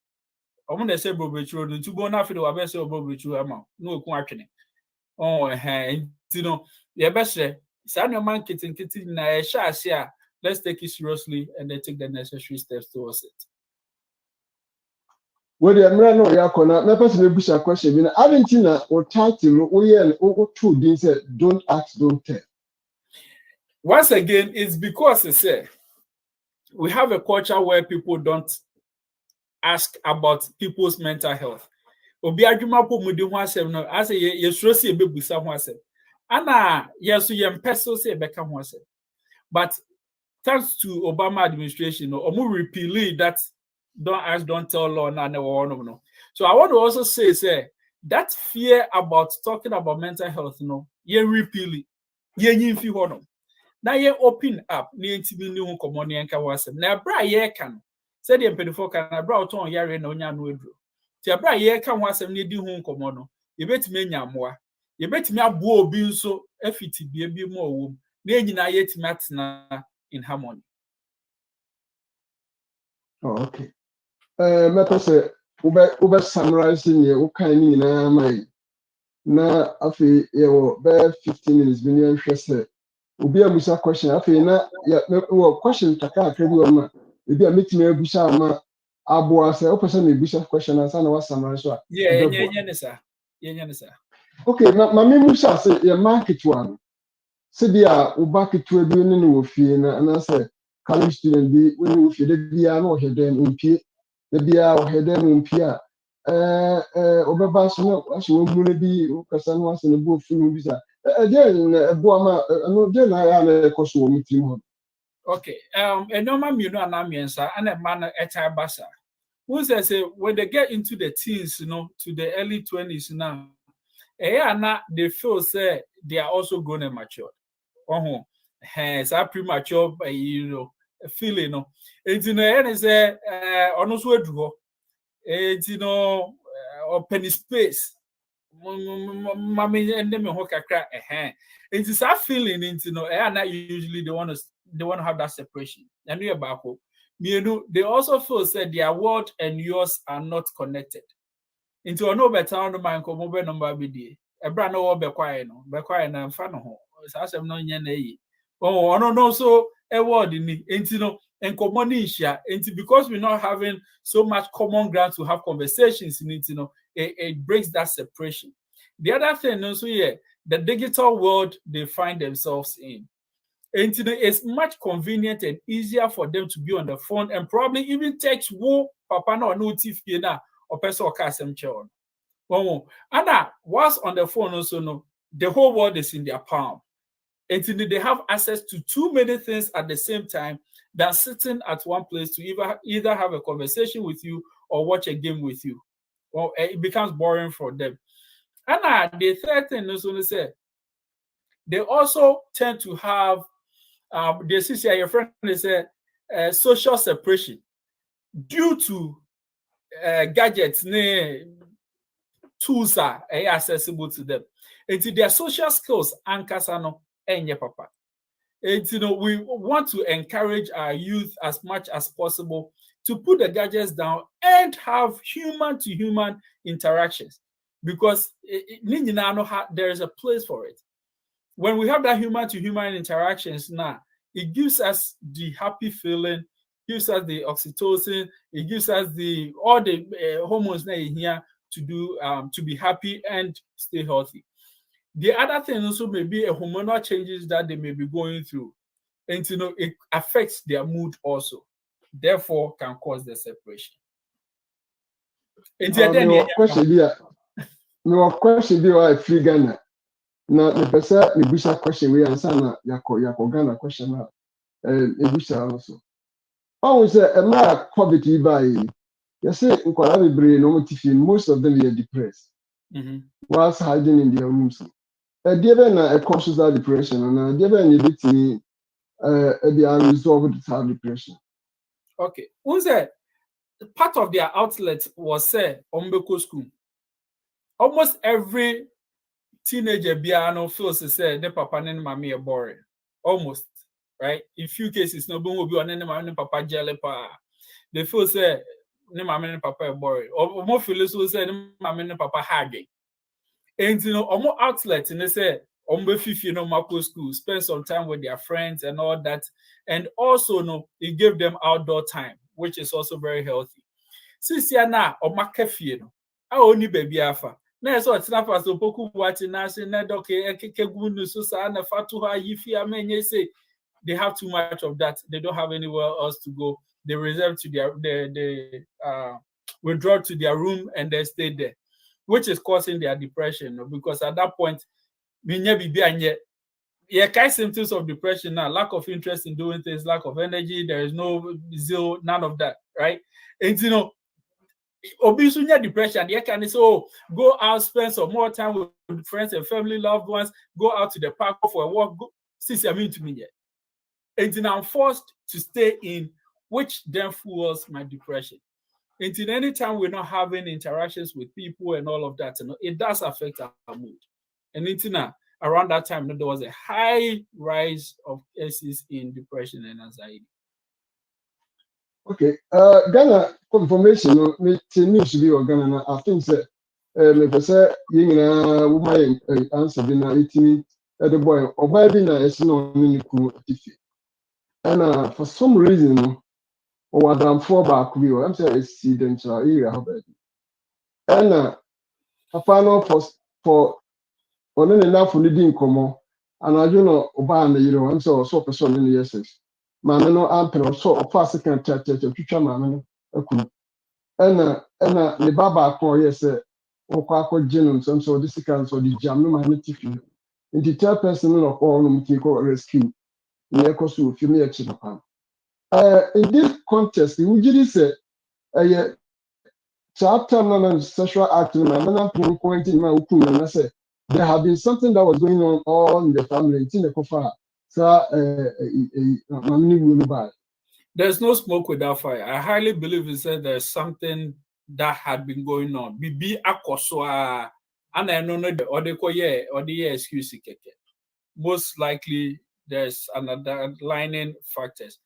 I'm going to say, Bobichu, to go now for the best of Bobichu amount. No, quacking. Oh, and the best, San Manket and Kitty, Shasia. let's take it seriously and then take the necessary steps towards it. Well, the American Yakona, my person will push a question. Argentina or title, or two things said, don't ask, don't tell. Once again, it's because it's we have a culture where people don't ask about people's mental health. Obi adwuma po mudi ho asem no ase ye suro se ebebusa ho asem. Ana yeso ye mpeso se ebeka ho asem. But thanks to Obama administration, omu repeal that don't ask, don't tell law no. So I want to also say that fear about talking about mental health, ye repeal it. Ye nyimfi ho no. Na ye open up ni ntimi ni ho komo ne enka wasem. Na bra ye kan. Said the mpedifo kan na bra oton yare na onya no eduro. Ti bra ye kan ho asem ne di ho komo no. Ye betimi anya moa. Ye betimi abo obi nso afiti bie bi mo owom. Na enyina ye timi atena in harmony. Oh, okay. My person, over summarizing your kind of my na afi your bare 15 minutes been interested. Ubi a musa question afi na ya question taka akrebi o ma. Ebi a meeting e busa ma abo ase o person me busa question answer na what summarize so. Yeah, sir. Okay, ma me musa say your market one. Se bia uba ketua bi ne wo fie na say college student bi when wo fie de bia na o heden mpie de bia o heden mpie a obeba so na aso wo mu ne bi o kasa no aso ne bo fi mu bi sa de bo ama no de na ya na ekoso wo mutim ho. Okay, normal me no anamiensa and a man etai basa. Who says when they get into the teens, to the early 20s now, they feel say they are also grown and matured. Hence, a premature, feeling, it's and say, honestly, it's open space. Mommy and them crack it is that feeling and not usually they want to have that separation. And we about they also feel that their world and yours are not connected. Into no better on the mind mobile number be a brand no be quiet and fan home. As I'm not yen. Oh, no, so a word in it, and common share, and because we're not having so much common ground to have conversations in it, it breaks that separation. The other thing also the digital world they find themselves in. And it's much convenient and easier for them to be on the phone and probably even text wo papa no TV na or person or casem chair. And whilst on the phone also the whole world is in their palm. And they have access to too many things at the same time than sitting at one place to either have a conversation with you or watch a game with you. Well, it becomes boring for them. And the third thing is they also tend to have your friend is social separation due to gadgets tools are accessible to them. And their social skills ankasano enye papa. And we want to encourage our youth as much as possible to put the gadgets down and have human to human interactions, because there is a place for it. When we have that human to human interactions now, it gives us the happy feeling, gives us the oxytocin, it gives us all the hormones in here to do to be happy and stay healthy. The other thing also may be a hormonal changes that they may be going through, and it affects their mood also, therefore can cause the separation. No question be why free Ghana. Now the person the Busha question we answer na yako Ghana question na Busha also. I was a man COVID by you say in brain no most of them are depressed. Whilst hiding in their rooms. A conscious depression and they are resolved to depression. Okay. Who's part of their outlet was Ombeko school. Almost every teenager biano feels to say the papa and mommy are boring. Almost, right? In few cases, no one will be on any mommy and papa jelly pa. They feel say the mommy and papa are boring. Or more feelings will say the mommy and papa hard. And almost outlet and they say Mako school, spend some time with their friends and all that. And also, no, it gave them outdoor time, which is also very healthy. Since you're now, or Makafie, no, I only baby alpha. Na so tina fa so poku wati na se na doke ekeke gunu so sa na fatu ha yifi amenye say they have too much of that. They don't have anywhere else to go. They reserve to they withdraw to their room and they stay there, which is causing their depression. Because at that point, symptoms of depression now, lack of interest in doing things, lack of energy, there is no zeal, none of that, right? And obesity depression, you can say, oh, go out, spend some more time with friends and family, loved ones, go out to the park for a walk. Since I mean to me, and then I'm forced to stay in, which then fuels my depression. And then anytime we're not having interactions with people and all of that, it does affect our mood. And around that time, there was a high rise of cases in depression and anxiety. Okay, Ghana confirmation, me news to be Ghana. I think that me say woman answer bi na etimi the boy oba bi na esi no ni ku tifi. And for some reason, or Adamfo back we I'm saying residential area how bad. And papa no for on enough for needing come and I don't know oba na yiro I'm so person in yes. Maame no ampere so ofa second church twitwa maame no akunu ɛna ne baba akɔ yɛ sɛ ɔkɔ akɔgye no nsɛm sɛ ɔde sika nso ɔde gyam no maame tifi nti tell person no ɔkɔ no mti kɔ rescue ne ɛkɔ so ofi ne ɛkyi papa in this context we gye sɛ ɛyɛ chapter no sexual act no maame no ampere point in ma okunu na sɛ there have been something that was going on all in the family nti ne kɔfa saa maame ne wu no baa. There's no smoke without fire. I highly believe it said there's something that had been going on. Bibi akoswa, and I know or the excuse. Most likely, there's another lining factors.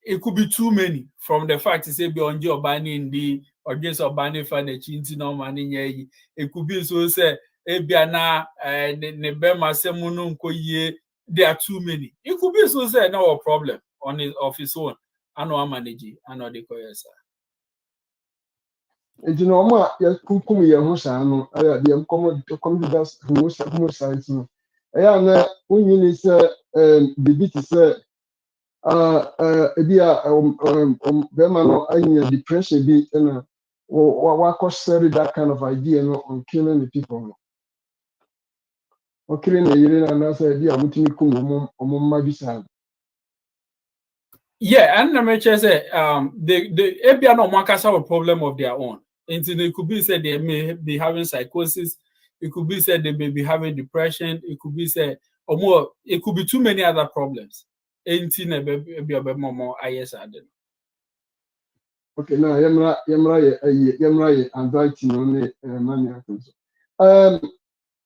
It could be too many from the fact to say beyond your banning the or just a banning for the chinti money. It could be so say ebiana nebema semunun koye. There are too many. It could be so say no problem. On his own, and no manage, and no decoyers. And you know, ma, ya kukum ya hosa no, aya de come das homicide no. Aya na unyini se bibi ti se ebia bema no anya depression bi na wa cause that kind of idea no on killing the people no. Okay, na yire na say bia mutimi kum omomma bi sa. Yeah, and I'm sure say they no one can have a problem of their own. And it could be said they may be having psychosis, it could be said they may be having depression, it could be said or more, it could be too many other problems. Okay, now yemra anxiety no ne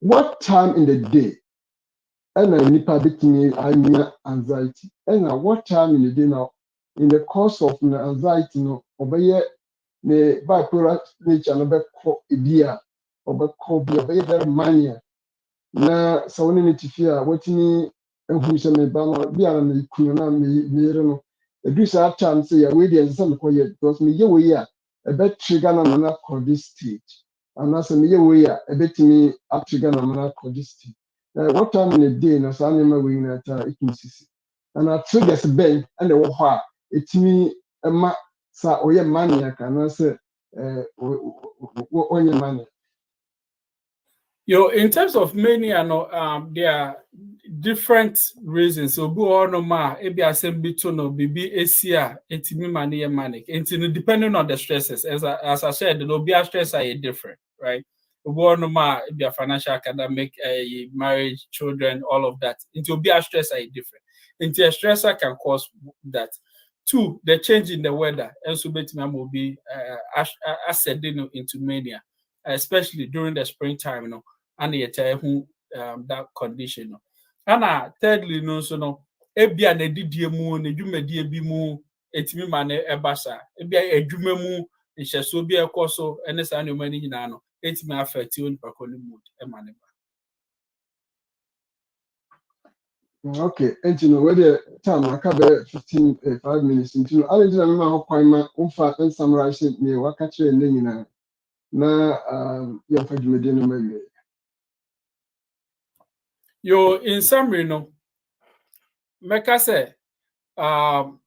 what time in the day and nipa betimi anya anxiety and what time in the day now in the course of the anxiety no obeye ne bipolar nature no be ko ebia obeko bi obeye very mania na so woni ne tifi a watini ehu se me ba no bia na ikunu na me yere no edu sa time say ya we dey say ko ye because me ye we ya e be trigger na na call this stage and as me ye we ya e betimi up trigger na call this stage. What time in the day na sa name we na ta ikinsisi and I triggers ben and the wo it me ma sa oye mania kana say onye mania. In terms of mania, no, there are different reasons. So go on no ma, ebi assembly to no bibi esia etimi mania manic. Depending on the stresses, as I said, the be stress are different, right? Go on no ma, ebi a financial, academic, marriage, children, all of that. Into be a stress are different. Into a stressor can cause that. Two, the change in the weather, and so will be ascending into mania, especially during the springtime, and the that condition. And thirdly, so ebia na didie mu na dwumadie bi mu etimi ma na ebasa ebia adwuma mu nhyeso bi ekoso ene sa na mani nyina no etimi affect on pakoli mood e ma ne ba. Okay, and you know whether time I cover 5 minutes into no, I didn't know how my umfa and summarize it near Wakachi and then na yeah for Jumedino maybe. Yo, in summary, no, Mecca say, don't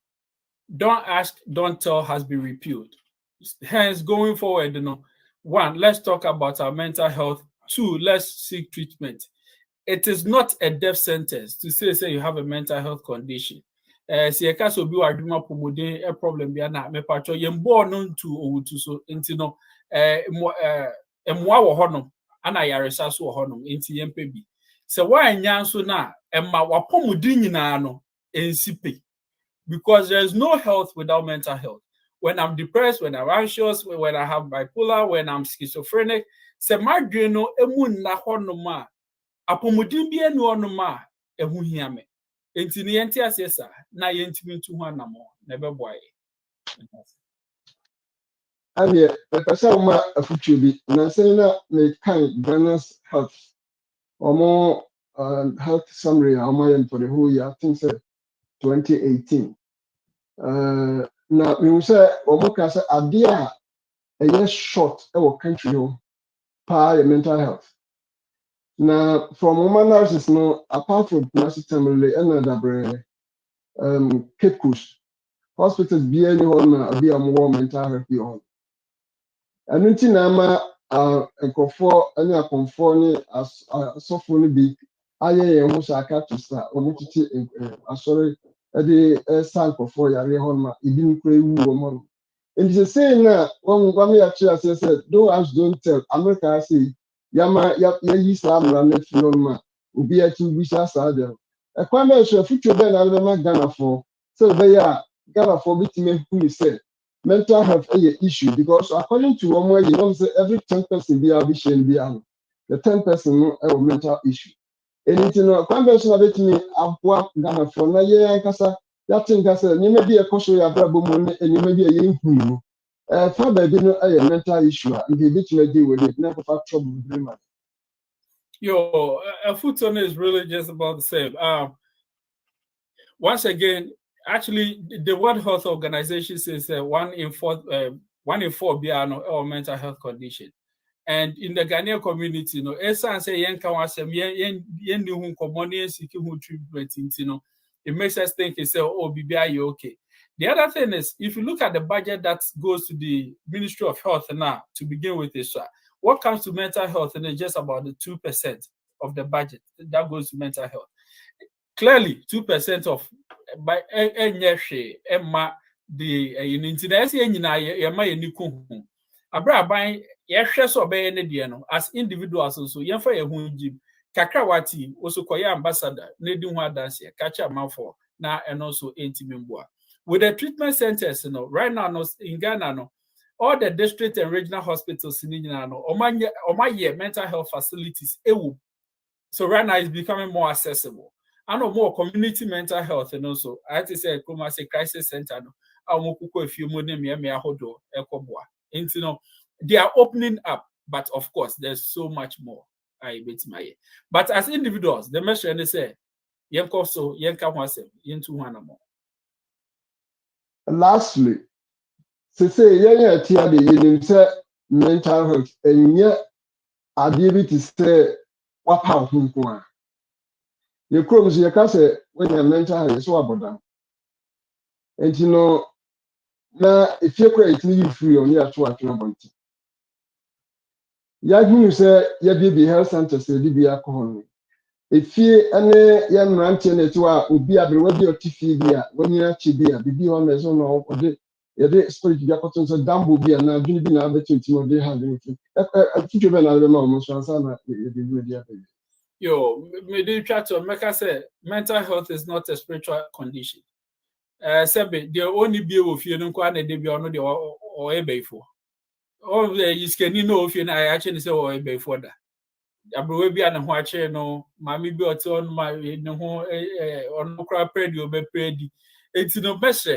ask, don't tell has been repealed. Hence, going forward, you know, one, let's talk about our mental health. Two, let's seek treatment. It is not a death sentence to say you have a mental health condition. See, a case will be a problem be na me patcho yem born to owutu so inti no emwa wo honom ana yaresa so wo honom inti yempe bi. So why nya so na emma wapomudin nyina no ensipe, because there is no health without mental health. When I'm depressed, when I'm anxious, when I have bipolar, when I'm schizophrenic, se madwe no emu na honom a apomudin bi enu onoma ehu hia me enti ne yenti asesa na yentimi ntu ho anamo na beboaye. And the person a future be Nasena may kind Ghana's health or more health summary for the whole year, I think 2018. Now we will say Omoka idea a year short our country par mental health. Now from woman analysis no apart from system and Cape Coast hospitals be any one be a more mental health be on. And until now for any conforming as software be aye who psychiatrist or multi sorry the stand for yare honma ibin kwe wu. And it's saying now when we actually said don't ask don't tell America say yama ya Islam ran it no ubi ati wisha sada e kwame so future be na be Ghana for so they are Ghana for bitime who say mental health is an issue because according to one way you know say every 10 person be a vision be the 10 person no have a mental issue and it's no conventional bitime abua Ghana for na ye ankasa that thing kasa ni me be a koso ya brabo mo and you may be a yin father be no a mental issue and the bitime deal with it never for trouble very much. Yo, a food tone is really just about the same. Once again, actually, the World Health Organization says 1 in 4 be or mental health condition. And in the Ghanaian community, Esan say yen can wasem yen ni hun komoni seeking who treatment, it makes us think it's oh BBI you okay. The other thing is, if you look at the budget that goes to the Ministry of Health now to begin with, this what comes to mental health and it's just about the 2% of the budget that goes to mental health. Clearly, 2% of by Emma the Abra yɛhwɛ so ɔbɛyɛ ne deɛ no as individuals so yɛmfa yɛ ho gym kakra wati also kɔyɛ ambassador na di ho adanse kacha amanfo na ɛno so entimi mboa with the treatment centers right now in Ghana all the district and regional hospitals in Ghana omaye mental health facilities ewu, so right now it's becoming more accessible and more community mental health and also I have to say Kumasi crisis center amokuko efie mo ne me ahodo ekoboa enti they are opening up, but of course, there's so much more. But as individuals, the message they say, Lastly, say the mental health and yet ability to say what how the crumbs you can say when your mental health is so about and now if you're create you free on your to about you say your baby health center say be alcohol. If you any young ranting it will be a be or when you're actually be on the zone or the spirit you got so dambo be and now be now between they have anything. I think you've been out of the moment, yo, me try to make us say mental health is not a spiritual condition. Sebe, the only be of you don't quite a be on the or a bay for. Oh, you can know if you actually say or a bay for that. Abroad be an watch no, mammy be on my on crab radio be pretty. It's no best.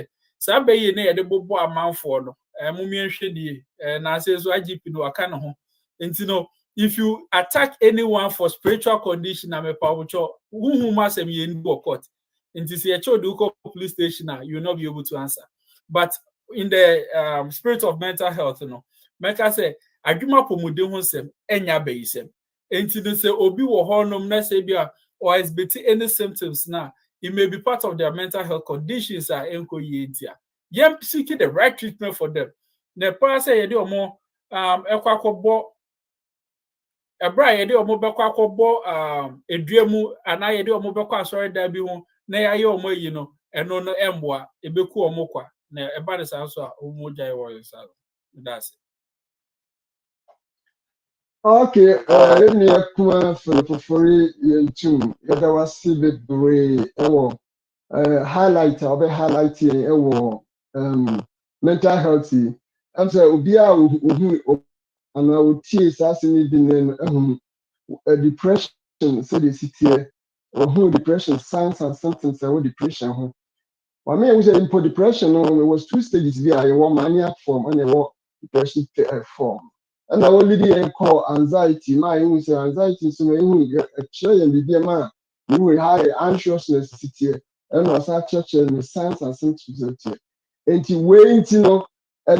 Sabe near the bobo amount for no, Mumian Shady, and I says, I jeep no, I can't home. And if you attack anyone for spiritual condition, I'm a power who must be in court. In this police station, you will not be able to answer. But in the spirit of mental health, make I say, I give my pomude honsem, enya beisem. And to say, obi wo honum na say bia or exhibit any symptoms now, it may be part of their mental health conditions are enko yentia. Yem seeking the right treatment for them. The person say you more ekwakobo ebra yede omo bekwa akobo eduamu ana yede omo bekwa asori da bi ho na yaye omo yi no eno no emboa ebeku omo kwa na eba de sa so a omo jai wo sa that's it. Okay, let me come for Ofori-Yentumi. That was Civic Bray. Highlight, I'll be highlighting mental health. I'm saying, Ubia, and I would tease us in depression, so the city, or depression, signs and symptoms of depression. I mean, we said in depression, it was 2 stages via one mania form and a depression form. And I already call anxiety. My anxiety, so a chair and the man, you will have anxiousness city, and was at church and the signs and symptoms of it. And you wait, and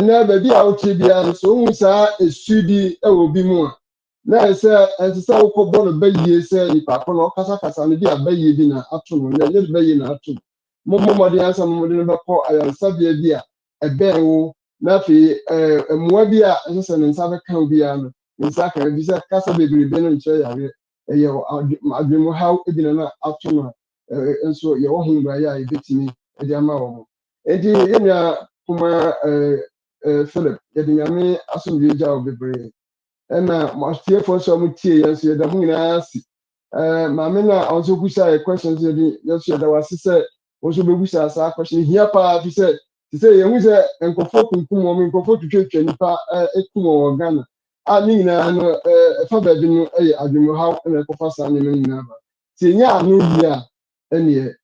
never be out here, so we say a study, it will be more. Now, I say, as I say, we could born a baby, say, if I can, Casa, and be a baby dinner afternoon, and just baby in afternoon. Momo de answer mo de beko ayansabia bi a ebe wo na fi mmoa bi a nse ne nsa be kan bi a no nsa kan bi se kasa bebrebe no nche yare ye adwemo how ebina na ato no enso ye wo hu ba ya ebetimi e de ama wo enti yenya kuma Philip ye de nyame asomdwe ja wo bebre na mastie for so mo tie ye so ye da mu nyina asi maame na also kusa questions ye de ye so da wase se also be wish as a question here pa fi say you say enkofo kunkum o enkofo twetwe nipa ekum o Ghana a ni nyina no fa ba bi no adwemo how na ekofa sa ne nyina ba ti nya anu yi a ene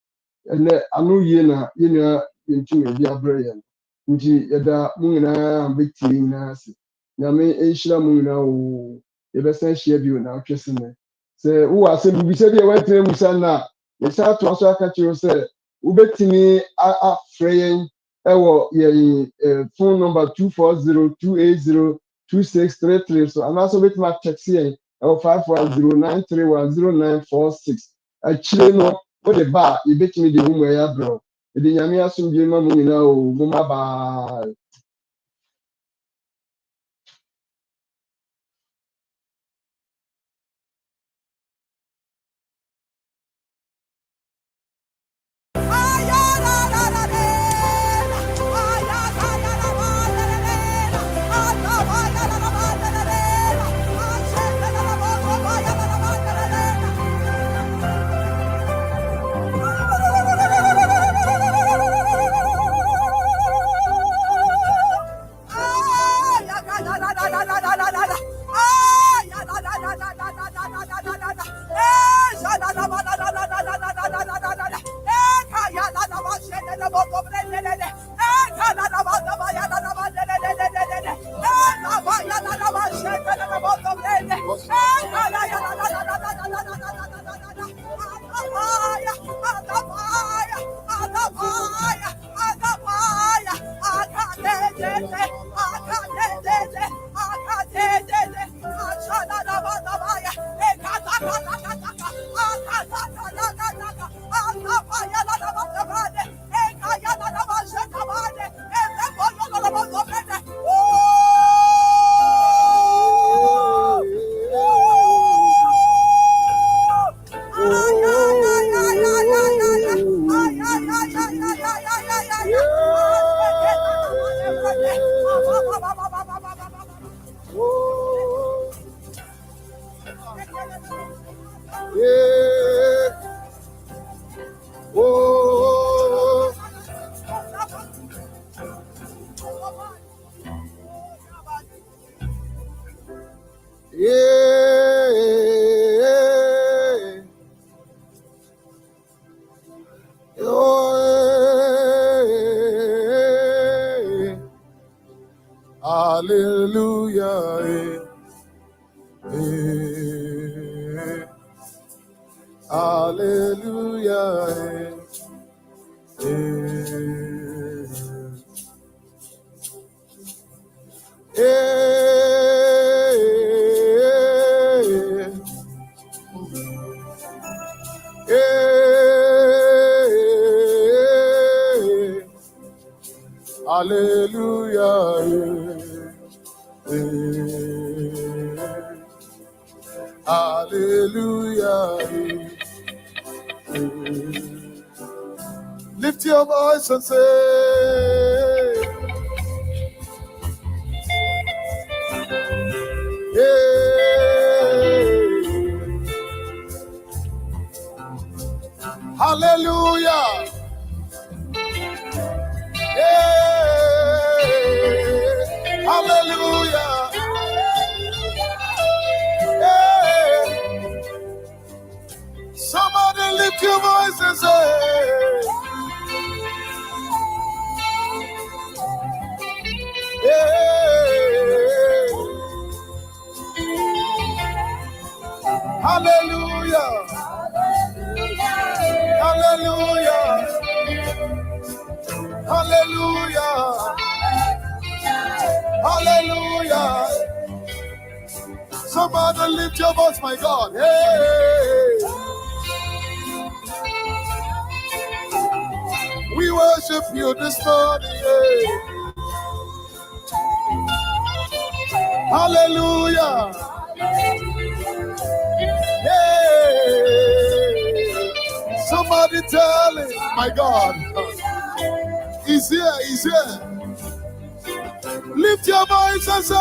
anu yi na yina yentumi bi abrɛ nti yɛda mu nyinaa bɛtie nyinaa se nyame ɛnhyira mu nyinaa o yɛbɛsan hyia bio na atwe se ne sɛ wowɔ asɛm bibisa bi a woatena mu sa no a yɛhyɛ atoa so aka kyerɛ sɛ wobɛtumi afrɛ yɛn ɛwɔ yɛn phone number 240-280-2633 so anaasɛ wobɛtumi atext yɛn ɛwɔ 510-931-0946 akyire no wode ba a yɛbɛtumi de ho mu ɛyɛ abrɛ wo ɛde nyame asomdwe ma mu nyinaa o moma baa Hallelujah. Hallelujah. Hallelujah. Lift your voice and say, hallelujah. Hallelujah. Somebody lift your voice and say, hallelujah. Hallelujah. Hallelujah. Hallelujah. Somebody lift your voice, my God. Hey. We worship you this morning. Hey. Hallelujah. Hey. Somebody tell him, my God. He's here, he's here. Lift your voice and say,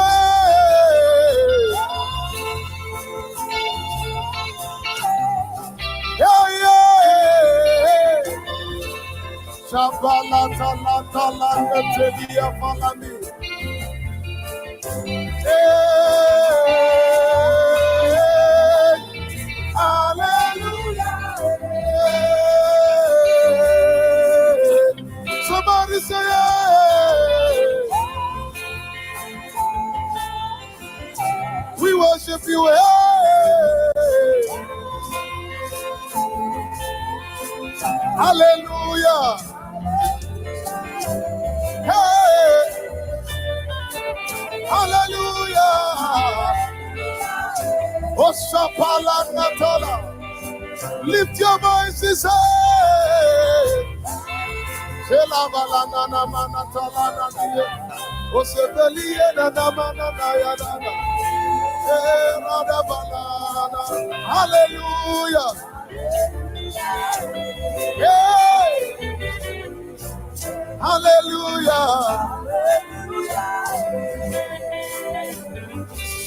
yeah, yeah. Shabala tala tala netedia falani. Hallelujah. Somebody say, we worship you. Hallelujah. Hey. Hallelujah. Oshapala Natola. Lift your voices. Hallelujah. Hey. Hallelujah.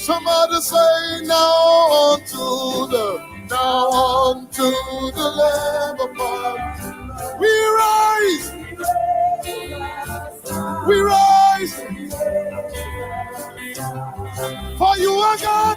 Somebody say now unto the Lamb of God. We rise. We rise. For you are God.